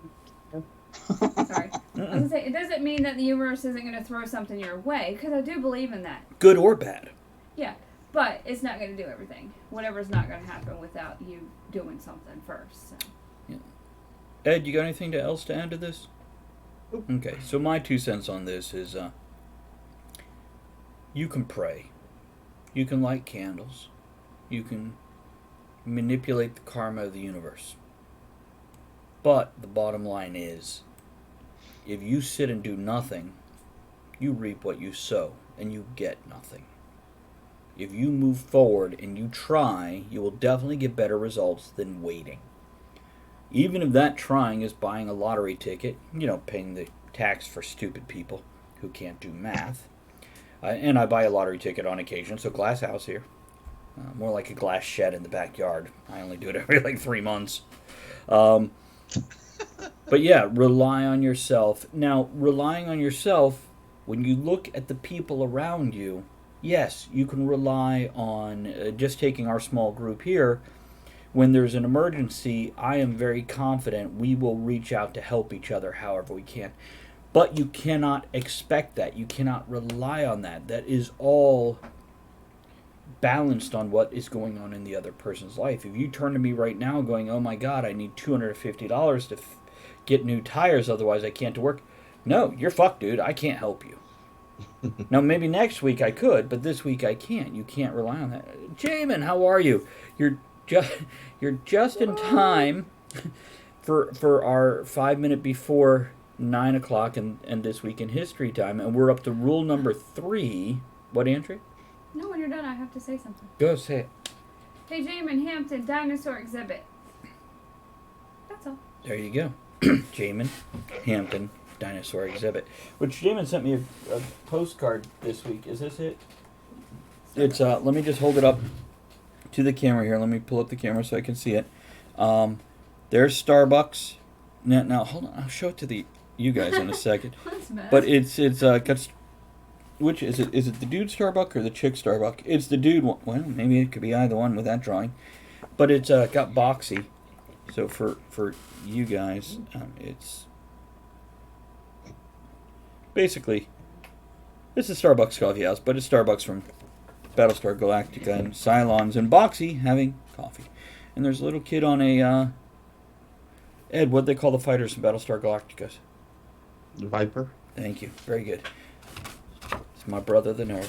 Sorry. I was gonna say, it doesn't mean that the universe isn't going to throw something your way, because I do believe in that. Good or bad? Yeah. But it's not going to do everything. Whatever's not going to happen without you doing something first. So. Ed, you got anything else to add to this? Okay, so my 2 cents on this is you can pray. You can light candles. You can manipulate the karma of the universe. But the bottom line is, if you sit and do nothing, you reap what you sow, and you get nothing. If you move forward and you try, you will definitely get better results than waiting. Even if that trying is buying a lottery ticket, paying the tax for stupid people who can't do math. And I buy a lottery ticket on occasion, so glass house here. More like a glass shed in the backyard. I only do it every like 3 months. But yeah, rely on yourself. Now, relying on yourself, when you look at the people around you, yes, you can rely on just taking our small group here. When there's an emergency, I am very confident we will reach out to help each other however we can. But you cannot expect that. You cannot rely on that. That is all balanced on what is going on in the other person's life. If you turn to me right now going, oh my God, I need $250 to get new tires, otherwise I can't to work. No, you're fucked, dude. I can't help you. Now, maybe next week I could, but this week I can't. You can't rely on that. Jamin, how are you? You're just in time for our 5 minute before 9 o'clock and this week in history time, and we're up to rule number 3. What, Andrea? No, when you're done, I have to say something. Go say it. Hey, Jamin Hampton, dinosaur exhibit. That's all. There you go. Jamin Hampton, dinosaur exhibit. Which Jamin sent me a postcard this week. Is this it? It's let me just hold it up to the camera here. Let me pull up the camera so I can see it. There's Starbucks. Now hold on. I'll show it to you guys in a second. But it's got. Which is it? Is it the dude Starbuck or the chick Starbuck? It's the dude one. Well, maybe it could be either one with that drawing. But it's got boxy. So for you guys, it's basically it's a Starbucks coffee house, but it's Starbucks from Battlestar Galactica and Cylons and Boxy having coffee. And there's a little kid on a Ed, what they call the fighters in Battlestar Galactica? Viper. Thank you. Very good. It's my brother, the nerd.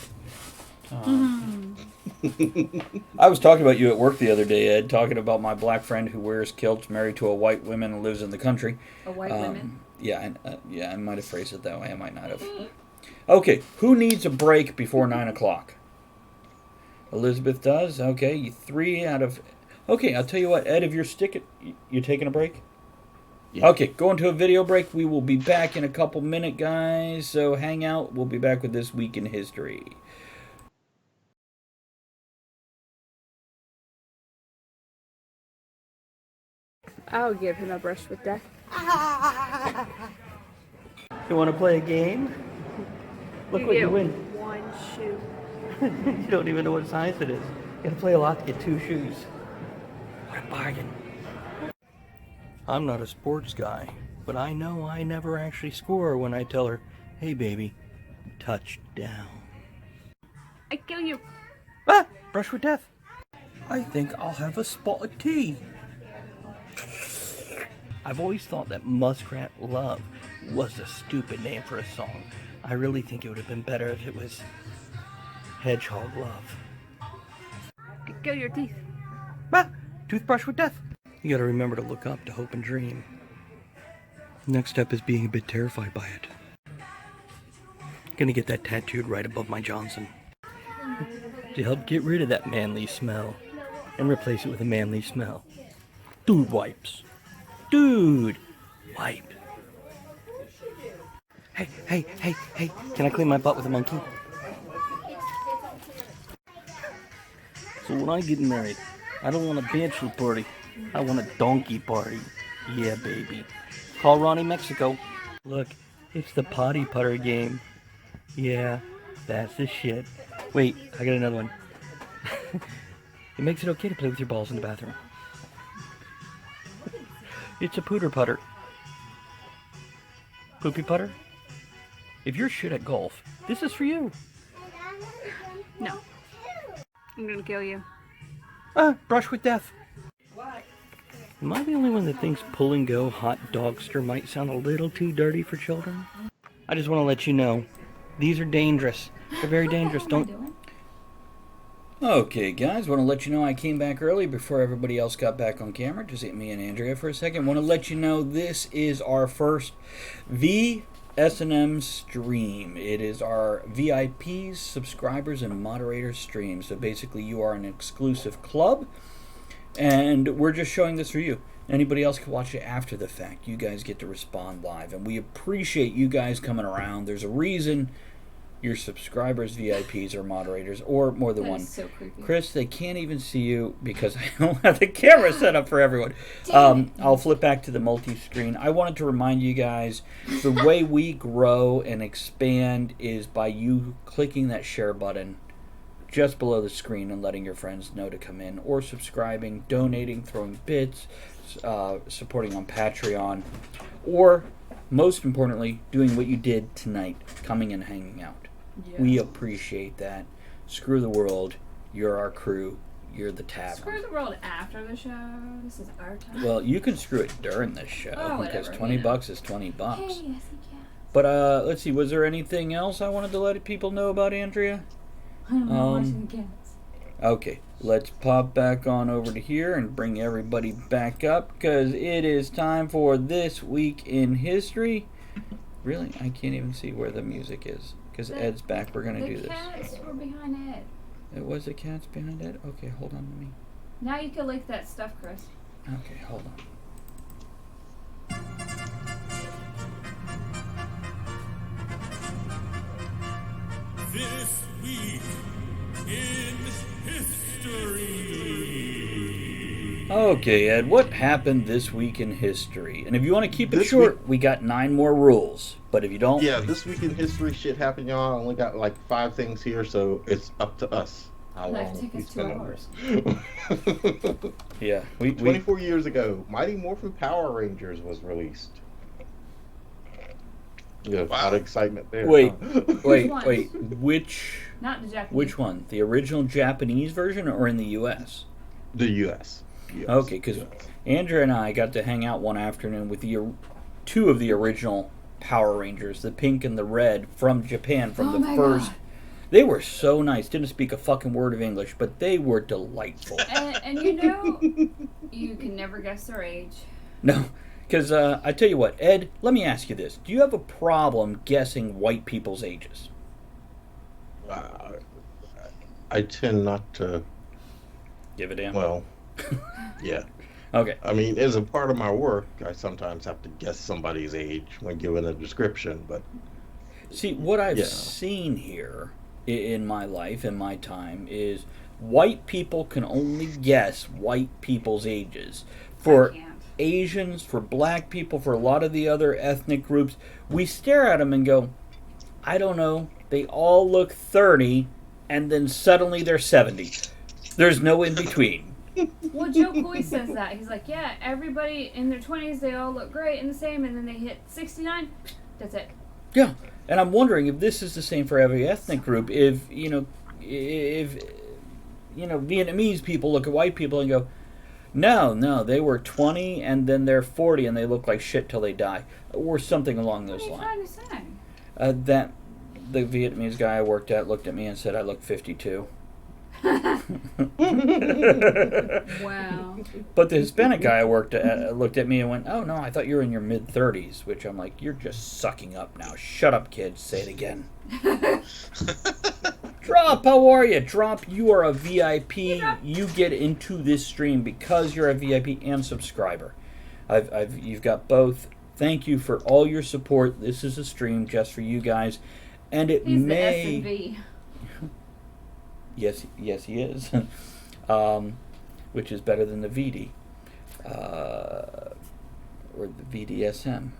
I was talking about you at work the other day, Ed, talking about my black friend who wears kilts, married to a white woman, and lives in the country. A white woman? Yeah, I might have phrased it that way. I might not have. Okay, who needs a break before 9 o'clock? Elizabeth does. Okay, 3 out of... Okay, I'll tell you what, Ed, if you're you taking a break? Yeah. Okay, going to a video break. We will be back in a couple minutes, guys. So hang out. We'll be back with This Week in History. I'll give him a brush with death. You want to play a game? Look what you win. One shoe. You don't even know what size it is. You gotta play a lot to get 2 shoes. What a bargain. I'm not a sports guy, but I know I never actually score when I tell her, hey baby, touchdown. I kill you. Ah! Brush with death. I think I'll have a spotted tea. I've always thought that Muskrat Love was a stupid name for a song. I really think it would have been better if it was Hedgehog Love. I kill your teeth. Ah! Toothbrush with death. You gotta remember to look up, to hope and dream. Next step is being a bit terrified by it. Gonna get that tattooed right above my Johnson. To help get rid of that manly smell. And replace it with a manly smell. Dude wipes. Dude wipe. Hey, can I clean my butt with a monkey? So when I get married, I don't want a bachelor party. I want a donkey party. Yeah, baby. Call Ronnie Mexico. Look, it's the potty putter game. Yeah, that's the shit. Wait, I got another one. It makes it okay to play with your balls in the bathroom. It's a pooter putter. Poopy putter? If you're shit at golf, this is for you. No. I'm gonna kill you. Ah, brush with death. Am I the only one that thinks pull and go hot dogster might sound a little too dirty for children? I just want to let you know, these are dangerous. They're very dangerous. Don't. Okay, guys, want to let you know I came back early before everybody else got back on camera. Just hit me and Andrea for a second. Want to let you know this is our first VS&M stream. It is our VIPs, subscribers, and moderators stream. So basically, you are an exclusive club. And we're just showing this for you. Anybody else can watch it after the fact. You guys get to respond live. And we appreciate you guys coming around. There's a reason your subscribers VIPs or moderators, or more than That one. is so creepy. Chris, they can't even see you because I don't have the camera set up for everyone. I'll flip back to the multi-screen. I wanted to remind you guys, the way we grow and expand is by you clicking that share button just below the screen and letting your friends know to come in, or subscribing, donating, throwing bits, supporting on Patreon, or most importantly, doing what you did tonight, coming and hanging out. Yeah. We appreciate that. Screw the world. You're our crew. You're the tavern. Screw the world after the show. This is our time. Well, you can screw it during this show, Oh, because whatever, $20 is $20. Hey, yes, you can. But let's see. Was there anything else I wanted to let people know about, Andrea? I don't know, watching the cats. Okay, let's pop back on over to here and bring everybody back up, because it is time for This Week in History. Really? I can't even see where the music is, because Ed's back. We're going to do The this. cats were behind Ed. It was the cats behind Ed? Okay, hold on to me. Now you can lick that stuff, Chris. Okay, hold on. This week in history. Okay, Ed, what happened this week in history? And if you want to keep it This short, we got 9 more rules. But if you don't... Yeah, this week in history shit happened, y'all. I only got like 5 things here, so it's up to us. How Life long took we us 2 spend on hours. this. Yeah, we 24 years ago, Mighty Morphin Power Rangers was released. Yeah, a lot of excitement there. Wait, huh? wait, one? wait. Which Which one? The original Japanese version or in the U.S.? The U.S. Okay, because Andrea and I got to hang out one afternoon with the 2 of the original Power Rangers, the pink and the red, from Japan, from the first. God. They were so nice. Didn't speak a fucking word of English, but they were delightful. And you know, you can never guess their age. No, because I tell you what, Ed, let me ask you this. Do you have a problem guessing white people's ages? I tend not to. Give a damn. Well, yeah. Okay. I mean, as a part of my work, I sometimes have to guess somebody's age when given a description, but See, what I've Yeah. seen here in my life, in my time, is white people can only guess white people's ages. For I can't. Asians, for black people, for a lot of the other ethnic groups, we stare at them and go, I don't know, they all look 30, and then suddenly they're 70. There's no in between. Well, Joe Coy says that. He's like, yeah, everybody in their 20s, they all look great and the same, and then they hit 69, that's it. Yeah, and I'm wondering if this is the same for every ethnic group. If Vietnamese people look at white people and go, no, they were 20 and then they're 40 and they look like shit till they die, or something along those What are you lines. trying to say? That the Vietnamese guy I worked at looked at me and said I look 52. Wow. But the Hispanic guy I worked at looked at me and went, oh no, I thought you were in your mid-30s, which I'm like, you're just sucking up now. Shut up, kids. Say it again. Drop, how are you? Drop, you are a VIP. You get into this stream because you're a VIP and subscriber. You've got both. Thank you for all your support. This is a stream just for you guys. And it He's may... the S&V. Yes, he is. Which is better than the VD. Or the VDSM.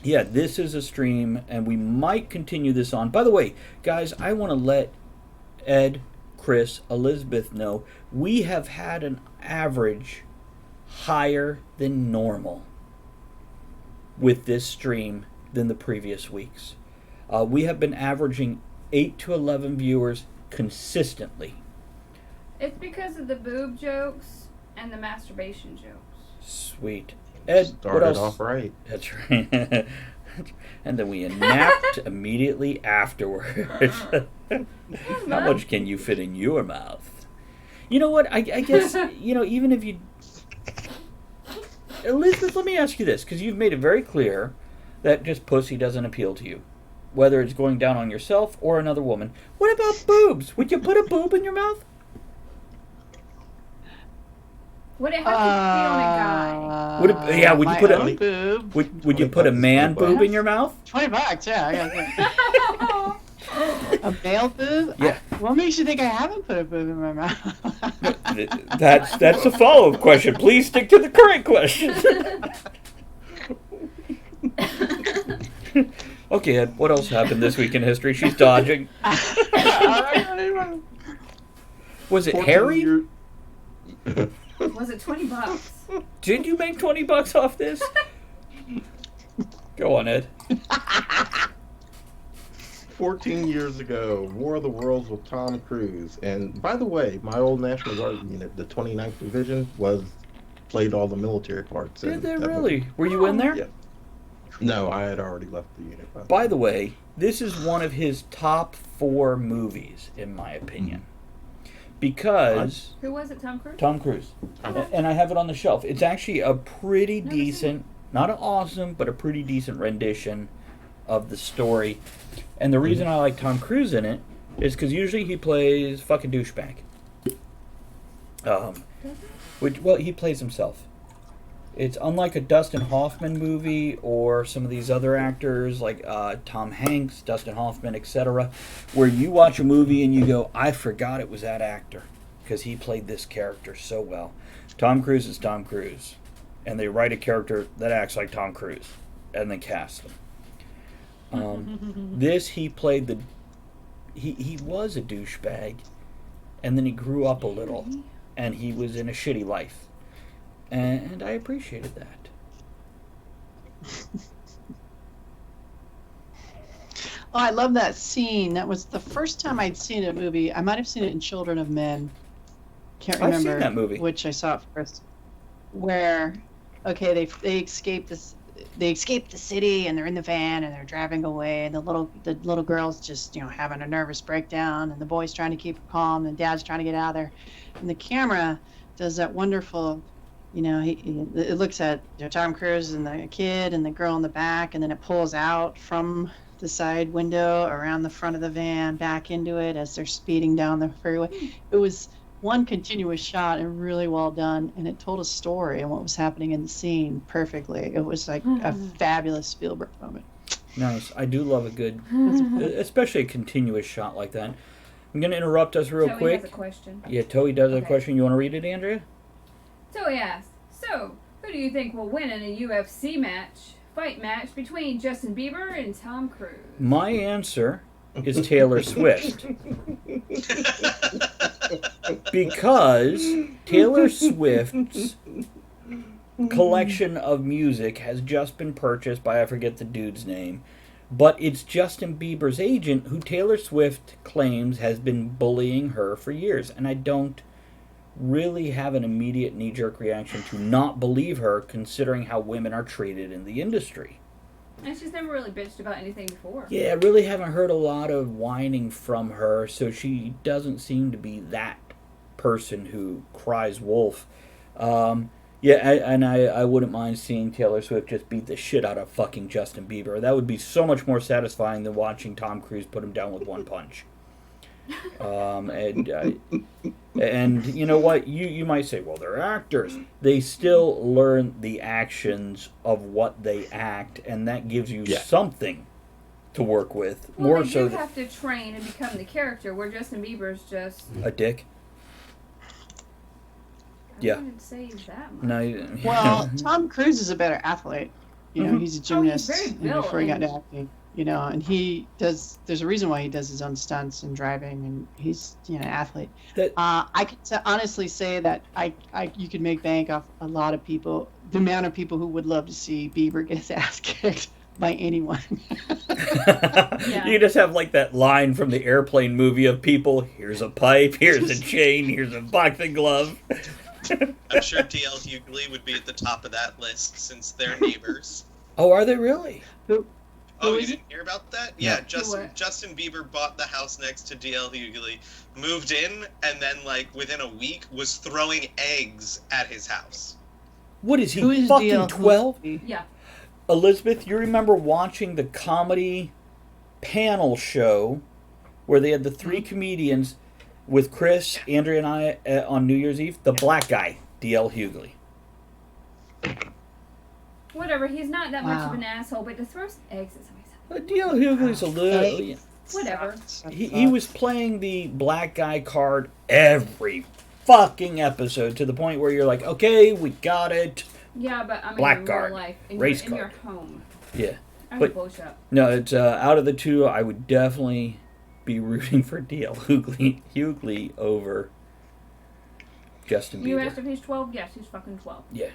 Yeah, this is a stream, and we might continue this on. By the way, guys, I want to let Ed, Chris, Elizabeth know we have had an average higher than normal with this stream than the previous weeks. We have been averaging 8 to 11 viewers consistently. It's because of the boob jokes and the masturbation jokes. Sweet. Ed, what started else? off right. That's right. And then we napped immediately afterwards. How much can you fit in your mouth? You know what? I guess, even if you... Elizabeth, let me ask you this, because you've made it very clear that just pussy doesn't appeal to you, whether it's going down on yourself or another woman. What about boobs? Would you put a boob in your mouth? Would it have to be on a guy? Would it- yeah, would you my put a- own boob? Would you put a man boob in your mouth? $20, yeah. I got a male boob? Yeah. What makes you think I haven't put a boob in my mouth? That's a follow-up question. Please stick to the current question. Okay, Ed, what else happened this week in history? She's dodging. Was it 14 Harry? year- Was it $20? Did you make $20 off this? Go on, Ed. 14 years ago, War of the Worlds with Tom Cruise. And by the way, my old National Guard unit, the 29th Division, played all the military parts. Did in they that really? movie. Were you in there? Yeah. No, I had already left the unit. By the way, this is one of his top 4 movies, in my opinion. Because Who was it, Tom Cruise? Tom Cruise. And I have it on the shelf. It's actually a pretty Never seen decent, not an awesome, but a pretty decent rendition of the story. And the reason I like Tom Cruise in it is because usually he plays fucking douchebag. He plays himself. It's unlike a Dustin Hoffman movie or some of these other actors like Tom Hanks, Dustin Hoffman, etc., where you watch a movie and you go, I forgot it was that actor because he played this character so well. Tom Cruise is Tom Cruise. And they write a character that acts like Tom Cruise and then cast them. This, he played he was a douchebag, and then he grew up a little, and he was in a shitty life. And I appreciated that. Oh, I love that scene. That was the first time I'd seen a movie. I might have seen it in Children of Men. Can't I've remember seen that movie. which I saw it first. Where, okay, they escape this. They escape the city and they're in the van and they're driving away and the little girl's just having a nervous breakdown and the boy's trying to keep her calm and dad's trying to get out of there, and the camera does that wonderful. It looks at Tom Cruise and the kid and the girl in the back, and then it pulls out from the side window around the front of the van back into it as they're speeding down the freeway. It was one continuous shot and really well done, and it told a story and what was happening in the scene perfectly. It was like a fabulous Spielberg moment. Nice. I do love a good, especially a continuous shot like that. I'm going to interrupt us real Toey quick. has a question. Yeah, Toey does have a Okay. question. You want to read it, Andrea? Toey asks, so, who do you think will win in a UFC fight match between Justin Bieber and Tom Cruise? My answer is Taylor Swift. Because Taylor Swift's collection of music has just been purchased by, I forget the dude's name, but it's Justin Bieber's agent who Taylor Swift claims has been bullying her for years. And I don't really have an immediate knee-jerk reaction to not believe her, considering how women are treated in the industry. And she's never really bitched about anything before. Yeah, I really haven't heard a lot of whining from her, so she doesn't seem to be that person who cries wolf. I wouldn't mind seeing Taylor Swift just beat the shit out of fucking Justin Bieber. That would be so much more satisfying than watching Tom Cruise put him down with one punch. And you know what? You might say, well, they're actors. They still learn the actions of what they act, and that gives you something to work with. Well, More they so do have to train and become the character, where Justin Bieber's just... a dick. I Yeah. wouldn't say he's that much. No. Well, Tom Cruise is a better athlete. He's a gymnast very built before he got and- into acting. And there's a reason why he does his own stunts and driving, and he's an athlete. I could honestly say that you could make bank off a lot of people, the amount of people who would love to see Bieber get his ass kicked by anyone. You just have like that line from the Airplane movie of people, here's a pipe, here's a chain, here's a boxing glove. I'm sure DL Hughley would be at the top of that list since they're neighbors. Oh, are they really? Oh, you didn't hear about that? Yeah, What? Justin Bieber bought the house next to DL Hughley, moved in, and then, within a week, was throwing eggs at his house. What is he, Who is fucking DL 12? Yeah. Elizabeth, you remember watching the comedy panel show where they had the 3 comedians with Chris, Andrea, and I on New Year's Eve? The black guy. D.L. Hughley. Whatever, he's not that much of Wow. an asshole, but to throw some eggs at somebody's D.L. Hughley's a little... Hey. whatever. He was playing the black guy card every fucking episode to the point where you're like, okay, we got it. Yeah, but I mean, in Blackguard, real life, race in your card. home. Yeah. I But- bullshit. No, it's out of the two, I would definitely be rooting for D.L. Hughley over Justin Bieber. You asked if he's 12? Yes, he's fucking 12. Yeah.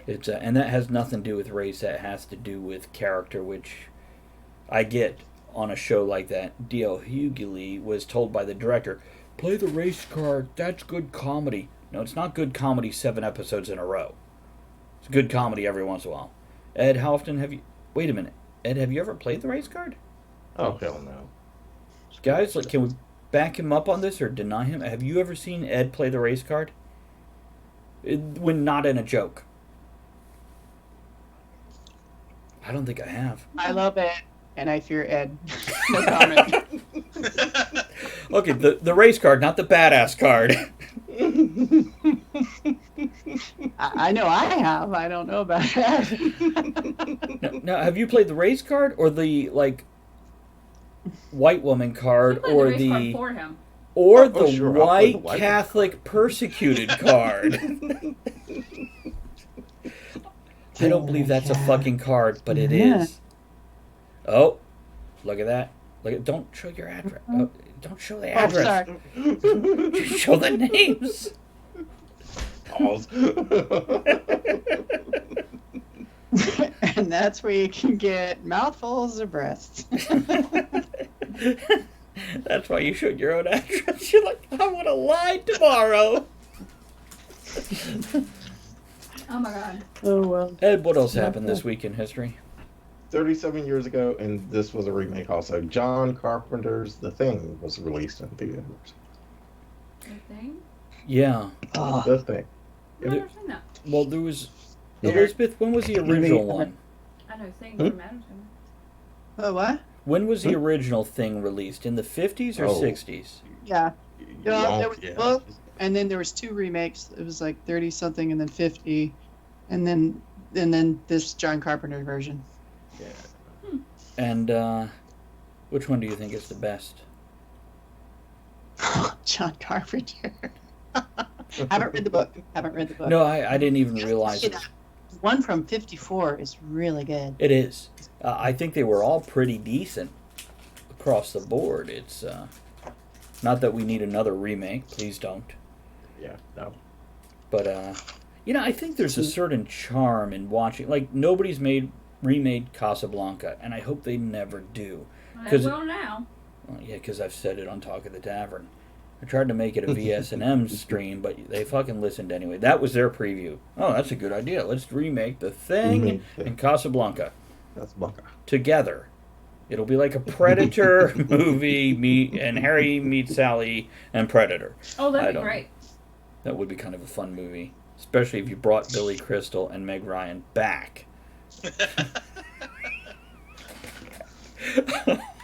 It's and that has nothing to do with race. That has to do with character, which I get on a show like that. D.L. Hughley was told by the director, "Play the race card. That's good comedy." No, it's not good comedy 7 episodes in a row. It's good comedy every once in a while. Ed, how often have you... Wait a minute. Ed, have you ever played the race card? Oh, hell no. Guys, like, can we back him up on this or deny him? Have you ever seen Ed play the race card? When not in a joke. I don't think I have. I love Ed, and I fear Ed. No comment. Okay, the race card, not the badass card. I know I have. I don't know about Ed. Now, have you played the race card or the, like, white woman card You played or the race the... card for him. Or Oh, the sure, I'll play the white white one. Catholic persecuted card. I don't believe that's a fucking card, but it Yeah. is. Oh, look at that. Look at, don't show your address. Oh, don't show the Oh, address. sorry. Show the names. Pause. And that's where you can get mouthfuls of breasts. That's why you showed your own address. You're like, I want to lie tomorrow. Oh my god. Oh, well. Ed, what else happened this week in history? 37 years ago, and this was a remake also. John Carpenter's The Thing was released in theaters. The thing? Yeah. Oh, The Thing. I've never seen that. Well, there was... Yeah. Elizabeth, when was the original one? I know things Hmm? from Madison. oh, what? When was the original thing released? In the 50s or Oh. 60s? Yeah. Yeah, Long- there was yeah. both, and then there was 2 remakes. It was like 30 something and then 50, and then this John Carpenter version. And which one do you think is the best? John Carpenter. Haven't read the book. No, I didn't even realize it. One from 54 is really good. It is. I think they were all pretty decent across the board. It's not that we need another remake. Please don't. Yeah, no. But I think there's a certain charm in watching. Like, nobody's remade Casablanca, and I hope they never do. I 'Cause- will now. Well, yeah, because I've said it on Talk of the Tavern. I tried to make it a VS&M stream, but they fucking listened anyway. That was their preview. Oh, that's a good idea. Let's remake The Thing Remake The and Casablanca That's Bunker. together. It'll be like a Predator movie, and Harry meets Sally and Predator. Oh, I that'd be don't- great. That would be kind of a fun movie, especially if you brought Billy Crystal and Meg Ryan back.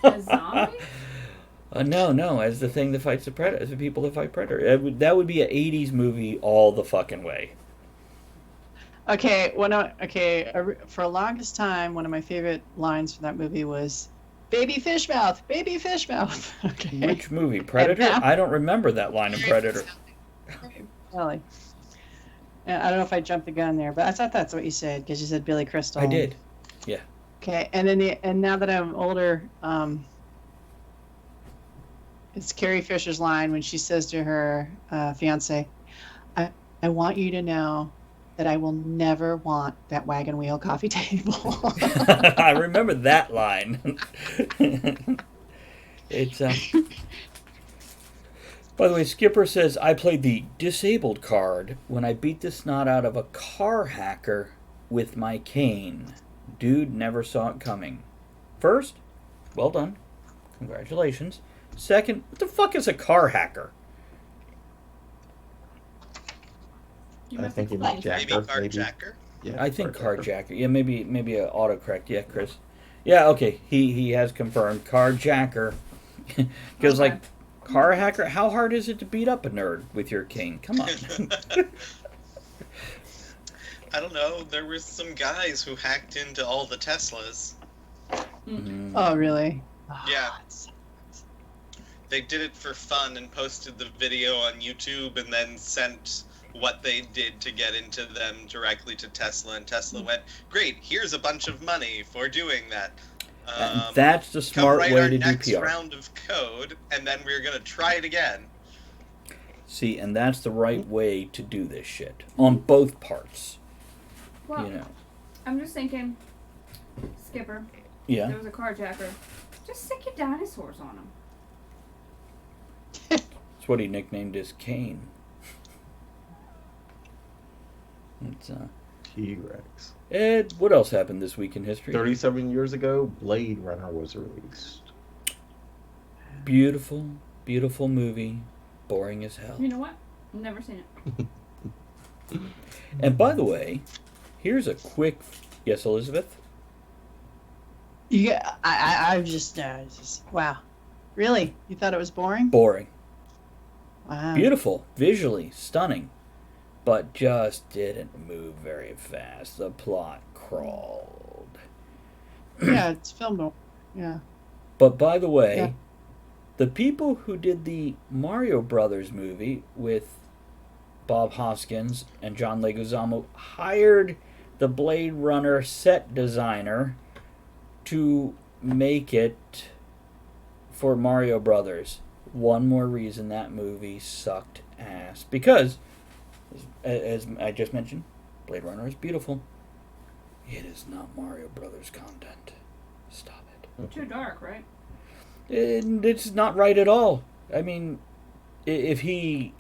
A zombie? No, as the thing that fights the Predator, as the people that fight Predator. That would be an 80s movie all the fucking way. Okay, for the longest time, one of my favorite lines from that movie was, "Baby fish mouth, baby fish mouth." Okay. Which movie? Predator? now- I don't remember that line in Predator. Really? Yeah, I don't know if I jumped the gun there, but I thought that's what you said because you said Billy Crystal. I did. Okay, and then and now that I'm older, it's Carrie Fisher's line when she says to her fiance, "I want you to know that I will never want that wagon wheel coffee table." I remember that line. It's By the way, Skipper says, I played the disabled card when I beat the snot out of a car hacker with my cane. Dude never saw it coming. First, well done. Congratulations. Second, what the fuck is a car hacker? You I must think he explain. meant Maybe Jacker. carjacker. Yeah, I think carjacker. Yeah, maybe a autocorrect. Yeah, Chris. Yeah, okay. He has confirmed carjacker. Because Okay. like Car hacker? How hard is it to beat up a nerd with your cane? Come on. I don't know. There were some guys who hacked into all the Teslas. Oh, really? Yeah. Oh, it's- They did it for fun and posted the video on YouTube and then sent what they did to get into them directly to Tesla. And Tesla went, great, here's a bunch of money for doing that. And that's the Come smart write way our to do next PR. round of code, and then we're going to try it again. See, and that's the right way to do this shit. On both parts. Well, You know. I'm just thinking, Skipper, Yeah. there was a carjacker. Just stick your dinosaurs on him. That's what he nicknamed his cane. It's, T-Rex. Ed, what else happened this week in history? 37 years ago, Blade Runner was released. Beautiful, beautiful movie. Boring as hell. You know what? Never seen it. And by the way, here's a quick... Yes, Elizabeth? Yeah, I just wow. Really? You thought it was boring? Boring. Wow. Beautiful. Visually stunning. But just didn't move very fast. The plot crawled. Yeah, it's filmed. Yeah. But by the way, Yeah. the people who did the Mario Brothers movie with Bob Hoskins and John Leguizamo hired the Blade Runner set designer to make it for Mario Brothers. One more reason that movie sucked ass. Because, as I just mentioned, Blade Runner is beautiful. It is not Mario Brothers content. Stop it. Too dark, right? And it's not right at all. I mean, if he...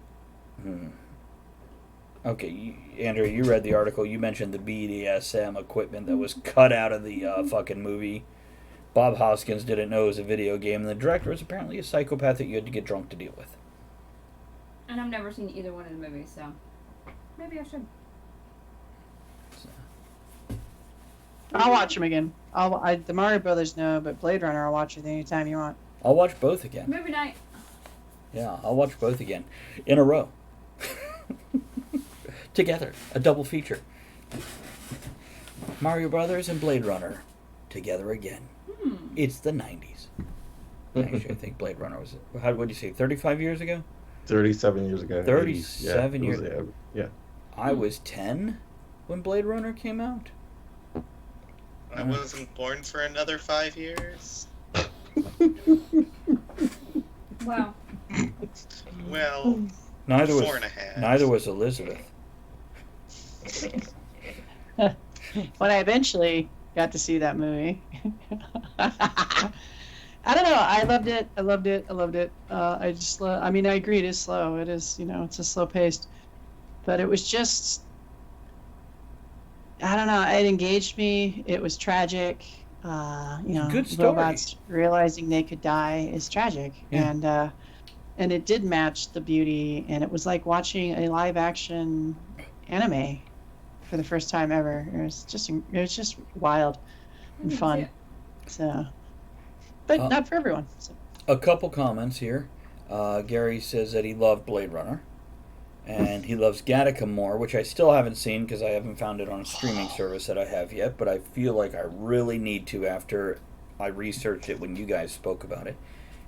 Okay, Andrew, you read the article. You mentioned the BDSM equipment that was cut out of the fucking movie. Bob Hoskins didn't know it was a video game, and the director was apparently a psychopath that you had to get drunk to deal with. And I've never seen either one of the movies, so maybe I should. I'll watch them again. The Mario Brothers no, but Blade Runner I'll watch it anytime you want. I'll watch both again. Movie night. Yeah, I'll watch both again. In a row. Together. A double feature. Mario Brothers and Blade Runner. Together again. It's the 90s. Actually, I think Blade Runner was... What did you say, 35 years ago? 37 years ago. 37 yeah, years. Yeah. I was 10 when Blade Runner came out. I wasn't born for another 5 years. Wow. Well, Neither was 4.5. Neither was Elizabeth. When I eventually got to see that movie. I don't know. I loved it. I loved it. I loved it. I just, I mean, I agree. It is slow. It is, it's a slow paced, but it was just, I don't know. It engaged me. It was tragic. Good story. Robots realizing they could die is tragic, Yeah. and it did match the beauty. And it was like watching a live action anime for the first time ever. It was just wild and fun. Yeah. So, but not for everyone. So. A couple comments here. Gary says that he loved Blade Runner. And he loves Gattaca more, which I still haven't seen because I haven't found it on a streaming service that I have yet. But I feel like I really need to after I researched it when you guys spoke about it.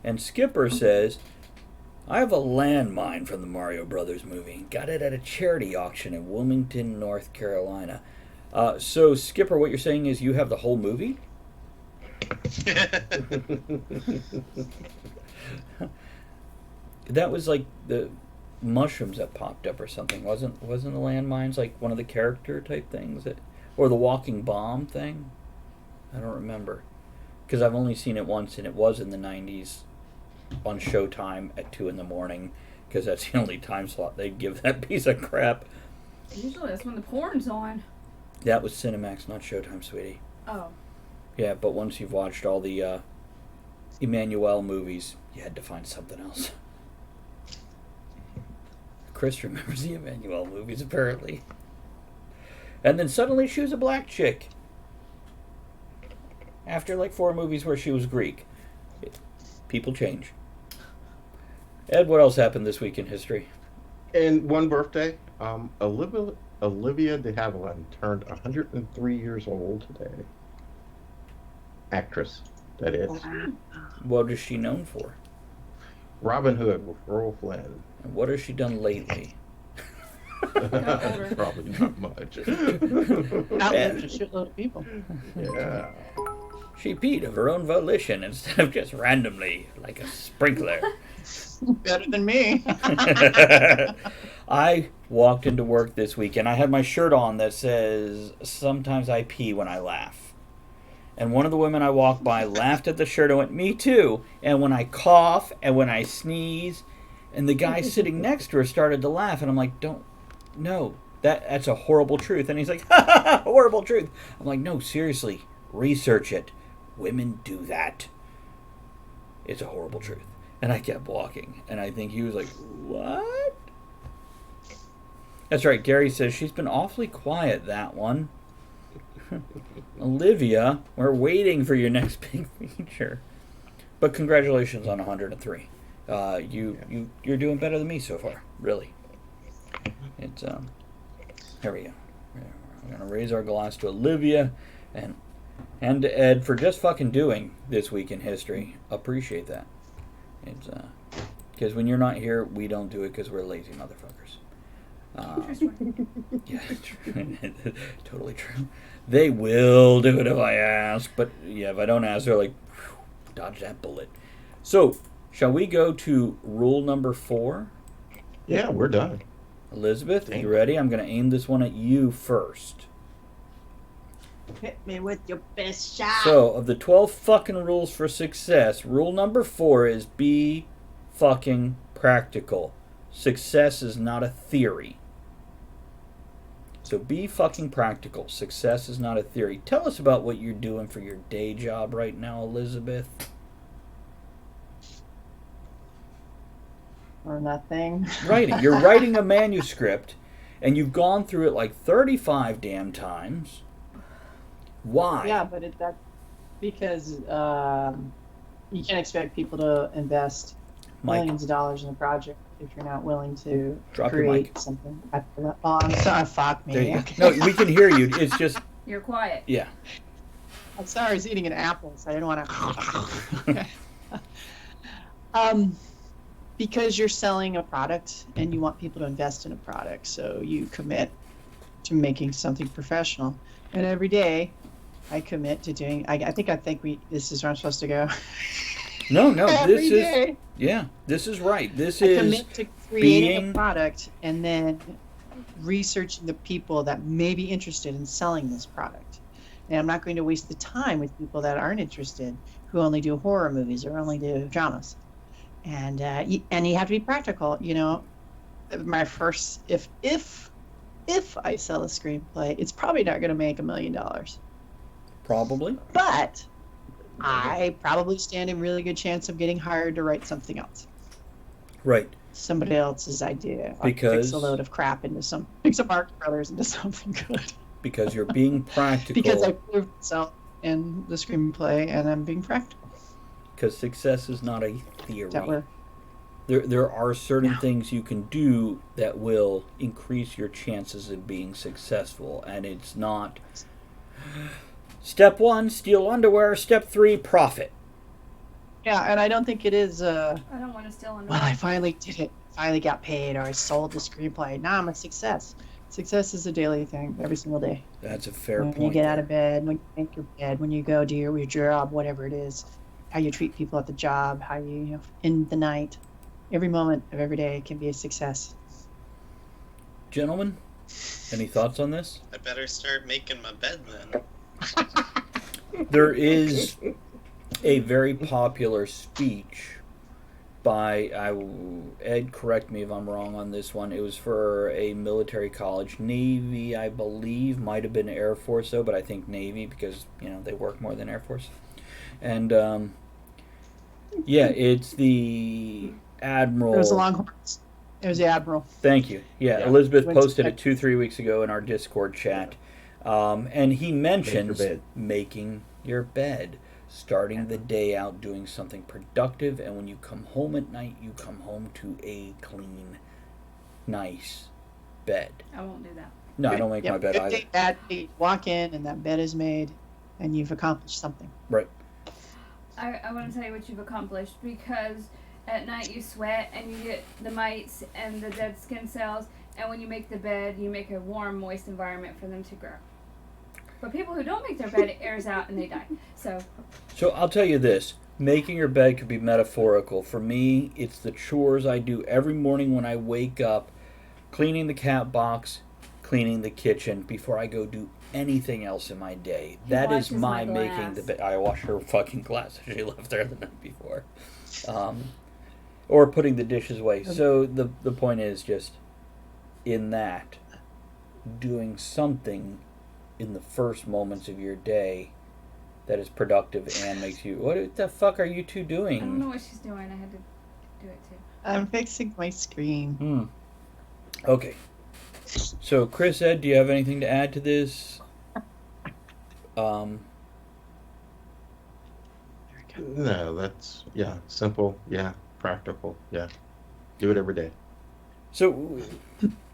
And Skipper says, I have a landmine from the Mario Brothers movie. Got it at a charity auction in Wilmington, North Carolina. So, Skipper, what you're saying is you have the whole movie? That was like the mushrooms that popped up or something. Wasn't the landmines like one of the character type things? Or the walking bomb thing? I don't remember. Because I've only seen it once, and it was in the 90s on Showtime at 2 in the morning, because that's the only time slot they'd give that piece of crap. Usually that's when the porn's on. That was Cinemax, not Showtime, sweetie. Oh. Yeah, but once you've watched all the Emmanuel movies, you had to find something else. Chris remembers the Emmanuel movies, apparently. And then suddenly she was a black chick. After like 4 movies where she was Greek. People change. Ed, what else happened this week in history? And one birthday, Olivia de Havilland turned 103 years old today. Actress, that is. What is she known for? Robin Hood with Earl Flynn. And what has she done lately? Probably not much. Outlived a shitload of people. Yeah. She peed of her own volition instead of just randomly, like a sprinkler. Better than me. I walked into work this week and I had my shirt on that says, "Sometimes I pee when I laugh." And one of the women I walked by laughed at the shirt and went, "Me too." And when I cough and when I sneeze, and the guy sitting next to her started to laugh, and I'm like, no, that's a horrible truth. And he's like, "Ha ha ha, horrible truth." I'm like, "No, seriously, research it. Women do that. It's a horrible truth." And I kept walking, and I think he was like, "What?" That's right, Gary says she's been awfully quiet, that one. Olivia, we're waiting for your next big feature. But congratulations on 103. You're doing better than me so far, really. It's here we go. We're gonna raise our glass to Olivia and to Ed for just fucking doing this week in history. Appreciate that. It's because when you're not here, we don't do it because we're lazy motherfuckers. Yeah, totally true. They will do it if I ask, but yeah, if I don't ask, they're like, dodge that bullet. So, shall we go to rule number 4? Yeah, we're done. Elizabeth, are you ready? I'm going to aim this one at you first. Hit me with your best shot. So, of the 12 fucking rules for success, rule number 4 is be fucking practical. Success is not a theory. So be fucking practical. Success is not a theory. Tell us about what you're doing for your day job right now, Elizabeth. Or nothing. Writing. You're writing a manuscript, and you've gone through it like 35 damn times. Why? Yeah, but that's because you can't expect people to invest Mike. millions of dollars in a project if you're not willing to Drop your create mic. something. Oh, I'm sorry. Fuck me. There you go. No, we can hear you. It's just, You're quiet. yeah. I'm sorry. I was eating an apple, so I didn't want to. Because you're selling a product and you want people to invest in a product, so you commit to making something professional. And every day, I commit to doing. I think this is where I'm supposed to go. No, Every day. this is right. This I is commit to creating being a product and then researching the people that may be interested in selling this product. And I'm not going to waste the time with people that aren't interested, who only do horror movies or only do dramas. And you have to be practical. You know, my first if I sell a screenplay, it's probably not going to make $1 million. probably. But I probably stand a really good chance of getting hired to write something else. Right. Somebody else's idea. I'll Because- fix a load of crap into fix a Marx Brothers into something good. Because you're being practical. Because I proved myself in the screenplay and I'm being practical. Because success is not a theory. That we're There are certain things you can do that will increase your chances of being successful, and it's not step 1, steal underwear, step 3, profit. Yeah, and I don't think it is I don't want to steal under. well, I finally did it. Finally got paid, or I sold the screenplay. Now I'm a success. Success is a daily thing, every single day. That's a fair When point. you get out there. of bed, when you make your bed, when you go do your job, whatever it is, how you treat people at the job, how you in the night, every moment of every day can be a success. Gentlemen, any thoughts on this? I better start making my bed then. There is a very popular speech by Ed, correct me if I'm wrong on this one. It was for a military college, Navy, I believe, might have been Air Force though, but I think Navy because they work more than Air Force. And it's the Admiral. It was the Longhorns. It was the Admiral. Thank you. Yeah, Yeah. Elizabeth Went posted to- it 2-3 weeks ago in our Discord chat. And he mentions bed. making your bed. starting the day out doing something productive, and when you come home at night, you come home to a clean, nice bed. I won't do that. No, I don't make my bed good either. day, bad day. Walk in and that bed is made, and you've accomplished something. Right. I want to tell you what you've accomplished, because at night you sweat and you get the mites and the dead skin cells, and when you make the bed, you make a warm, moist environment for them to grow. But people who don't make their bed, it airs out and they die. So I'll tell you this. Making your bed could be metaphorical. For me, it's the chores I do every morning when I wake up, cleaning the cat box, cleaning the kitchen before I go do anything else in my day. That is my making the bed. I wash her fucking glass if she left there the night before. Or putting the dishes away. So the point is just in that, doing something in the first moments of your day that is productive and makes you... What the fuck are you two doing? I don't know what she's doing. I had to do it too. I'm fixing my screen. Okay. So, Chris, Ed, do you have anything to add to this? No, that's, simple, practical, do it every day. So,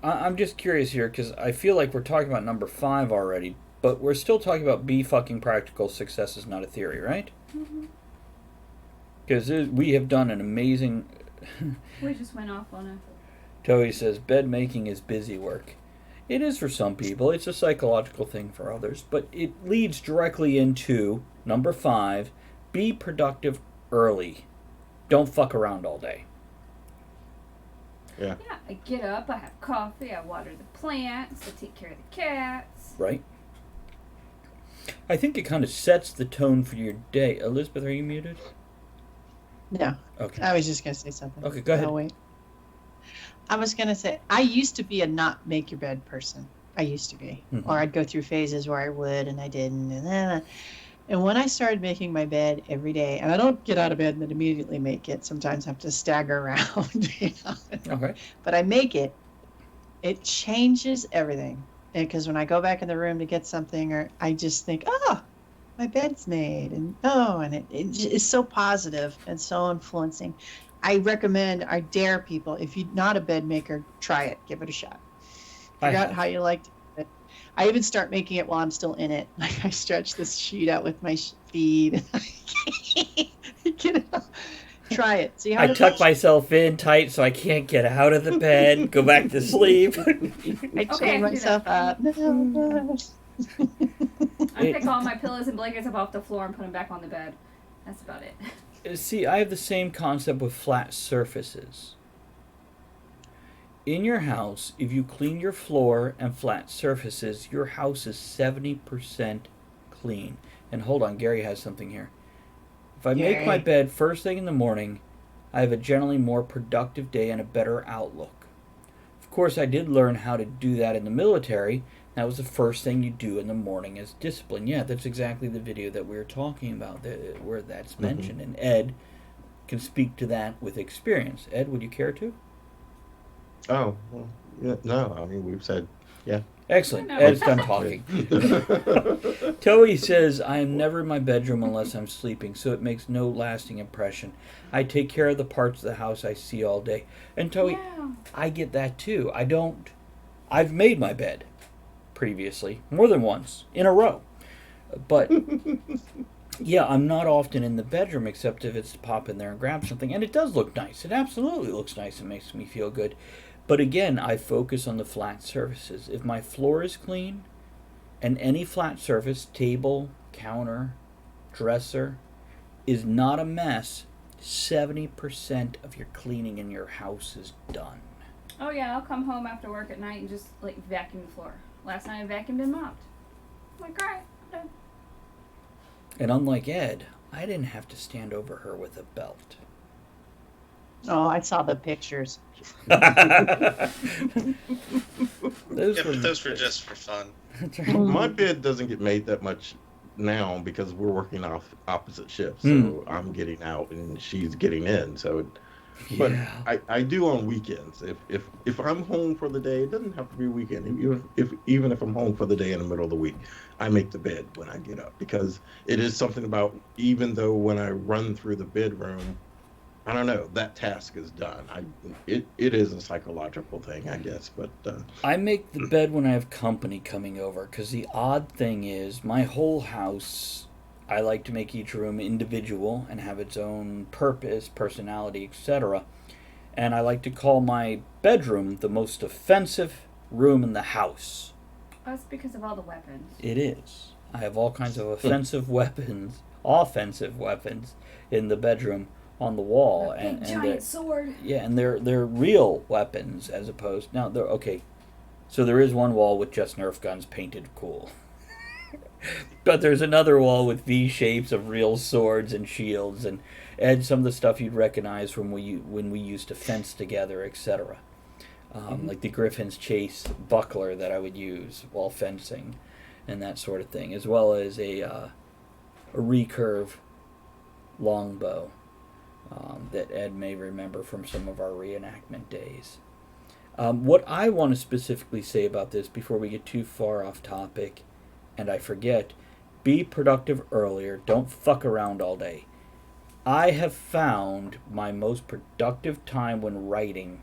I'm just curious here, because I feel like we're talking about number 5 already, but we're still talking about be fucking practical. Success is not a theory, right? Because we have done an amazing... We just went off on it. Toei says, bed making is busy work. It is for some people. It's a psychological thing for others. But it leads directly into number 5, be productive early. Don't fuck around all day. Yeah, I get up, I have coffee, I water the plants, I take care of the cats. Right? I think it kind of sets the tone for your day. Elizabeth, are you muted? No. Okay. I was just going to say something. Okay, go ahead. Oh, wait. I was going to say, I used to be a not make your bed person. I used to be. Mhm. Or I'd go through phases where I would and I didn't. And when I started making my bed every day, and I don't get out of bed and then immediately make it. Sometimes I have to stagger around. Okay. But I make it. It changes everything. Because when I go back in the room to get something, or I just think, oh, my bed's made. And it is so positive and so influencing. I dare people, if you're not a bed maker, try it. Give it a shot. Figure out how you like to do it. I even start making it while I'm still in it. Like I stretch this sheet out with my feet. Get it out. Try it. See how I tuck myself in tight so I can't get out of the bed, go back to sleep. I chain myself up. I pick all my pillows and blankets up off the floor and put them back on the bed. That's about it. See, I have the same concept with flat surfaces. In your house, if you clean your floor and flat surfaces, your house is 70% clean. And hold on, Gary has something here. If I make my bed first thing in the morning, I have a generally more productive day and a better outlook. Of course, I did learn how to do that in the military. That was the first thing you do in the morning as discipline. Yeah, that's exactly the video that we were talking about, where that's mentioned. And Ed can speak to that with experience. Ed, would you care to? Oh, well, no, I mean, we've said, Excellent. No. Ed's done talking. Toei says, I am never in my bedroom unless I'm sleeping, so it makes no lasting impression. I take care of the parts of the house I see all day. And Toei, I get that too. I've made my bed previously, more than once, in a row. But, yeah, I'm not often in the bedroom except if it's to pop in there and grab something. And it does look nice. It absolutely looks nice and makes me feel good. But again, I focus on the flat surfaces. If my floor is clean, and any flat surface, table, counter, dresser, is not a mess, 70% of your cleaning in your house is done. Oh yeah, I'll come home after work at night and just vacuum the floor. Last night I vacuumed and mopped. I'm like, alright, I'm done. And unlike Ed, I didn't have to stand over her with a belt. Oh, I saw the pictures. Those were just for fun. my bed doesn't get made that much now because we're working off opposite shifts. So I'm getting out and she's getting in. So But Yeah. I do on weekends. If I'm home for the day, it doesn't have to be a weekend. Even if I'm home for the day in the middle of the week, I make the bed when I get up because it is something about, even though when I run through the bedroom, I don't know, that task is done. It is a psychological thing, I guess. But I make the bed when I have company coming over because the odd thing is, my whole house, I like to make each room individual and have its own purpose, personality, etc. And I like to call my bedroom the most offensive room in the house. That's because of all the weapons. It is. I have all kinds of offensive weapons, offensive weapons in the bedroom on the wall, A big and giant sword. yeah, and they're real weapons as opposed. Now they're okay. So there is one wall with just Nerf guns painted cool. But there's another wall with V shapes of real swords and shields and some of the stuff you'd recognize from when we used to fence together, etc. Like the Griffin's Chase buckler that I would use while fencing, and that sort of thing, as well as a recurve longbow that Ed may remember from some of our reenactment days. What I want to specifically say about this before we get too far off topic, and I forget, be productive earlier. Don't fuck around all day. I have found my most productive time when writing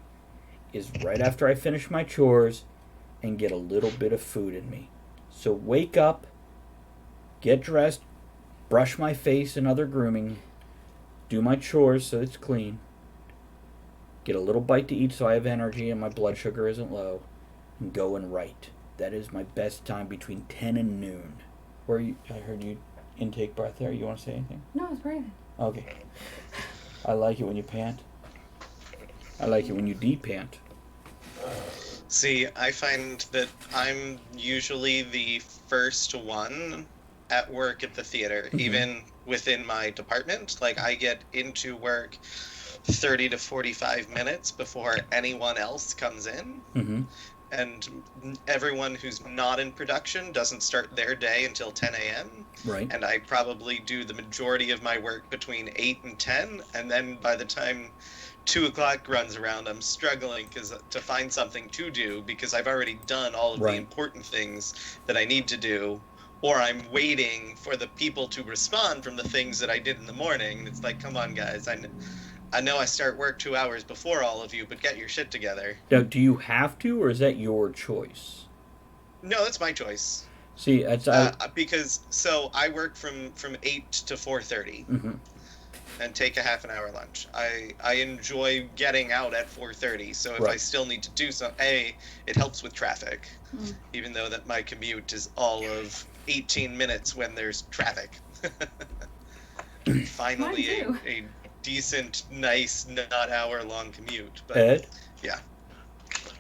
is right after I finish my chores and get a little bit of food in me. So wake up, get dressed, brush my face and other grooming, do my chores so it's clean, get a little bite to eat so I have energy and my blood sugar isn't low, and go and write. That is my best time between 10 and noon. I heard you intake breath there. You want to say anything? No, it's breathing. Okay. I like it when you pant. I like it when you de-pant. See, I find that I'm usually the first one at work at the theater, even within my department. Like, I get into work 30 to 45 minutes before anyone else comes in. Mm-hmm. And everyone who's not in production doesn't start their day until 10 a.m. Right. And I probably do the majority of my work between 8 and 10. And then by the time 2 o'clock runs around, I'm struggling to find something to do because I've already done all of the important things that I need to do. Or I'm waiting for the people to respond from the things that I did in the morning. It's like, come on, guys. I know I start work 2 hours before all of you, but get your shit together. Now, do you have to, or is that your choice? No, that's my choice. See, it's because I work from 8 to 4:30, and take a half an hour lunch. I enjoy getting out at 4:30, so if I still need to do something, it helps with traffic, even though that my commute is all of 18 minutes when there's traffic. Finally, a decent, nice, not hour-long commute. But Ed? Yeah.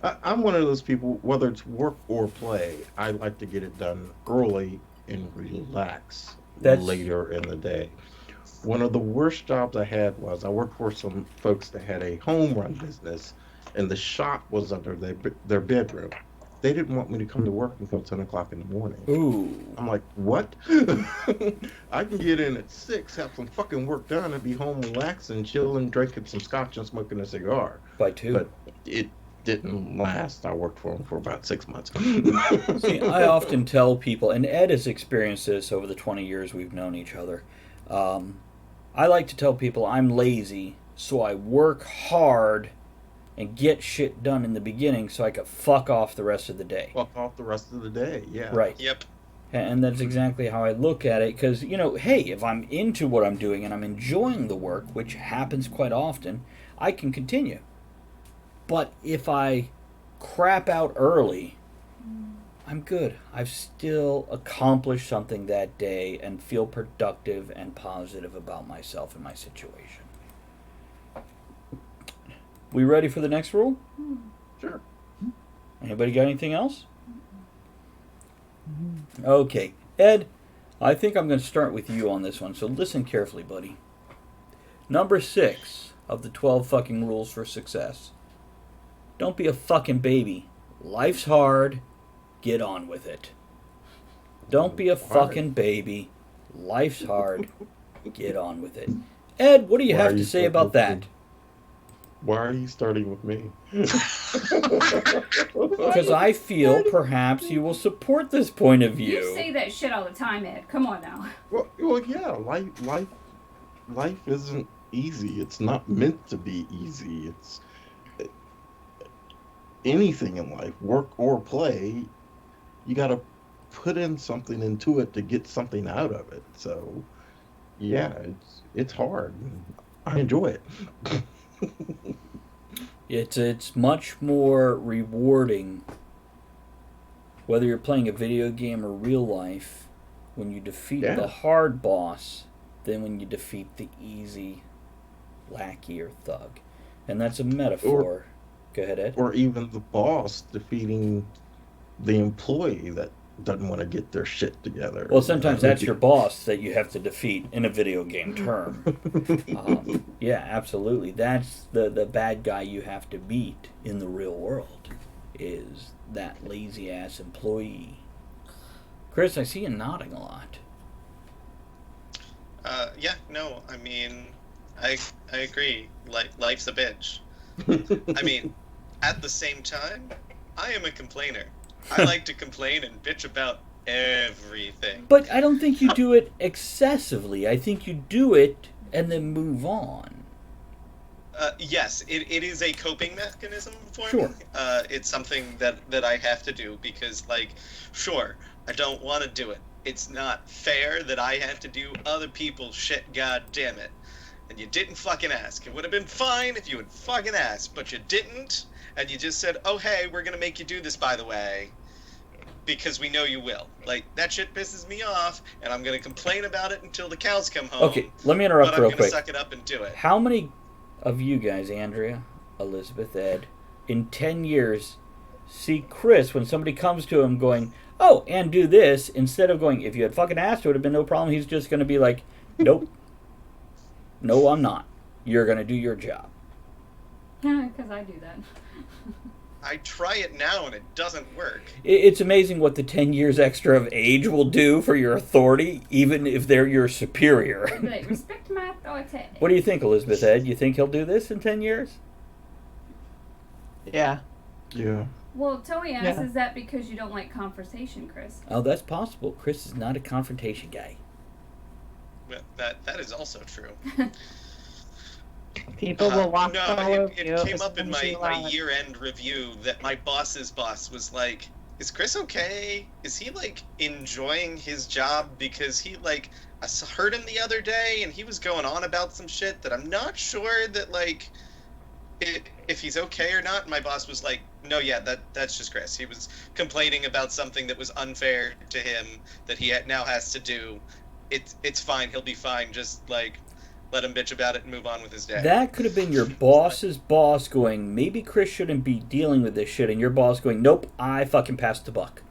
I'm one of those people, whether it's work or play, I like to get it done early and relax later in the day. One of the worst jobs I had was I worked for some folks that had a home run business, and the shop was under their bedroom. They didn't want me to come to work until 10 o'clock in the morning. Ooh. I'm like, what? I can get in at 6, have some fucking work done, and be home relaxing, chilling, drinking some scotch and smoking a cigar. By 2. But it didn't last. I worked for them for about 6 months. See, I often tell people, and Ed has experienced this over the 20 years we've known each other. I like to tell people I'm lazy, so I work hard and get shit done in the beginning so I could fuck off the rest of the day. Fuck off the rest of the day, yeah. Right. Yep. And that's exactly how I look at it, because, hey, if I'm into what I'm doing and I'm enjoying the work, which happens quite often, I can continue. But if I crap out early, I'm good. I've still accomplished something that day and feel productive and positive about myself and my situation. We ready for the next rule? Sure. Anybody got anything else? Okay. Ed, I think I'm going to start with you on this one, so listen carefully, buddy. Number 6 of the 12 fucking rules for success. Don't be a fucking baby. Life's hard. Get on with it. Don't be a fucking baby. Life's hard. Get on with it. Ed, what do you have to say about that? Why are you starting with me? Because I feel perhaps you will support this point of view. You say that shit all the time, Ed. Come on now. Well, yeah. Life isn't easy. It's not meant to be easy. It's anything in life, work or play. You got to put in something into it to get something out of it. So, yeah, it's hard. I enjoy it. It's much more rewarding, whether you're playing a video game or real life, when you defeat the hard boss than when you defeat the easy lackey or thug. And that's a metaphor. Go ahead, Ed. Or even the boss defeating the employee that doesn't want to get their shit together. Well, sometimes that's your boss that you have to defeat in a video game term. Yeah, absolutely. That's the bad guy you have to beat in the real world, is that lazy-ass employee. Chris, I see you nodding a lot. Yeah, no, I mean, I agree. Life's a bitch. I mean, at the same time, I am a complainer. I like to complain and bitch about everything. But I don't think you do it excessively. I think you do it and then move on. Yes, it is a coping mechanism for Sure. me. It's something that I have to do because, like, sure, I don't want to do it. It's not fair that I have to do other people's shit, god damn it. And you didn't fucking ask. It would have been fine if you had fucking asked, but you didn't, and you just said, oh, hey, we're gonna make you do this, by the way, because we know you will. Like, that shit pisses me off, and I'm gonna complain about it until the cows come home. Okay, let me interrupt but real I'm quick. gonna suck it up and do it. How many of you guys, Andrea, Elizabeth, Ed, in 10 years see Chris when somebody comes to him going, oh, and do this, instead of going, if you had fucking asked, it would have been no problem. He's just going to be like, nope. No, I'm not. You're going to do your job. Because I do that. I try it now, and it doesn't work. It's amazing what the 10 years extra of age will do for your authority, even if they're your superior. Like, respect my authority. What do you think, Elizabeth, Ed? You think he'll do this in 10 years? Yeah. Yeah. Well, Toey asks, Yeah. is that because you don't like conversation, Chris? Oh, that's possible. Chris is not a confrontation guy. Well, that is also true. People will walk all over it you. came as up in soon as you my allow it. year-end review that my boss's boss was like, is Chris okay? Is he, like, enjoying his job? Because he, like, I heard him the other day, and he was going on about some shit that I'm not sure that, like, if he's okay or not. And my boss was like, no, yeah, that's just Chris. He was complaining about something that was unfair to him that he now has to do. It's fine. He'll be fine. Just, like, let him bitch about it and move on with his day. That could have been your boss's boss going, maybe Chris shouldn't be dealing with this shit, and your boss going, nope, I fucking passed the buck.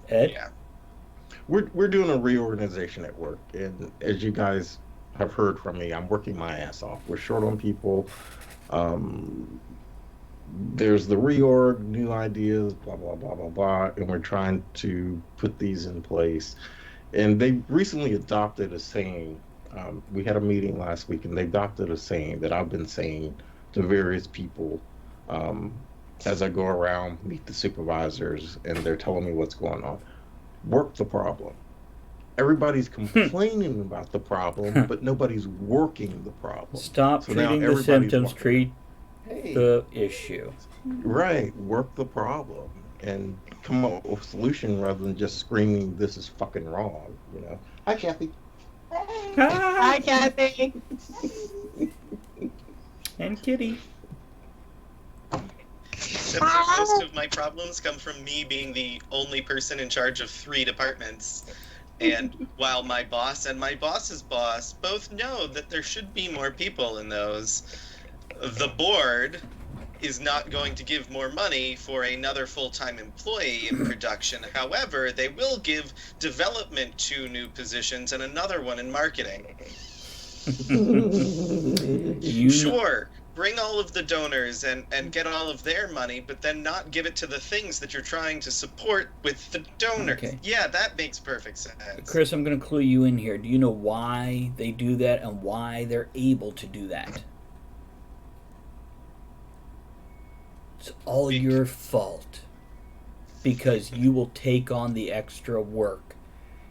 Ed? Yeah. We're doing a reorganization at work, and as you guys have heard from me, I'm working my ass off. We're short on people. There's the reorg, new ideas, blah, blah, blah, blah, blah, and we're trying to put these in place. And they recently adopted a saying. We had a meeting last week, and they adopted a saying that I've been saying to various people as I go around, meet the supervisors, and they're telling me what's going on. Work the problem. Everybody's complaining about the problem, but nobody's working the problem. Stop So now treating the everybody's symptoms, walking. treat Hey, the issue. right, work the problem and come up with a solution rather than just screaming, this is fucking wrong, you know. Hi, Kathy. Hi, Kathy. And Kitty. Except that most of my problems come from me being the only person in charge of 3 departments. And while my boss and my boss's boss both know that there should be more people in those, the board is not going to give more money for another full-time employee in production. However, they will give development 2 new positions and another one in marketing. You Sure, bring all of the donors and get all of their money, but then not give it to the things that you're trying to support with the donors. Okay. Yeah, that makes perfect sense. Chris, I'm going to clue you in here. Do you know why they do that and why they're able to do that? It's all your fault. Because you will take on the extra work.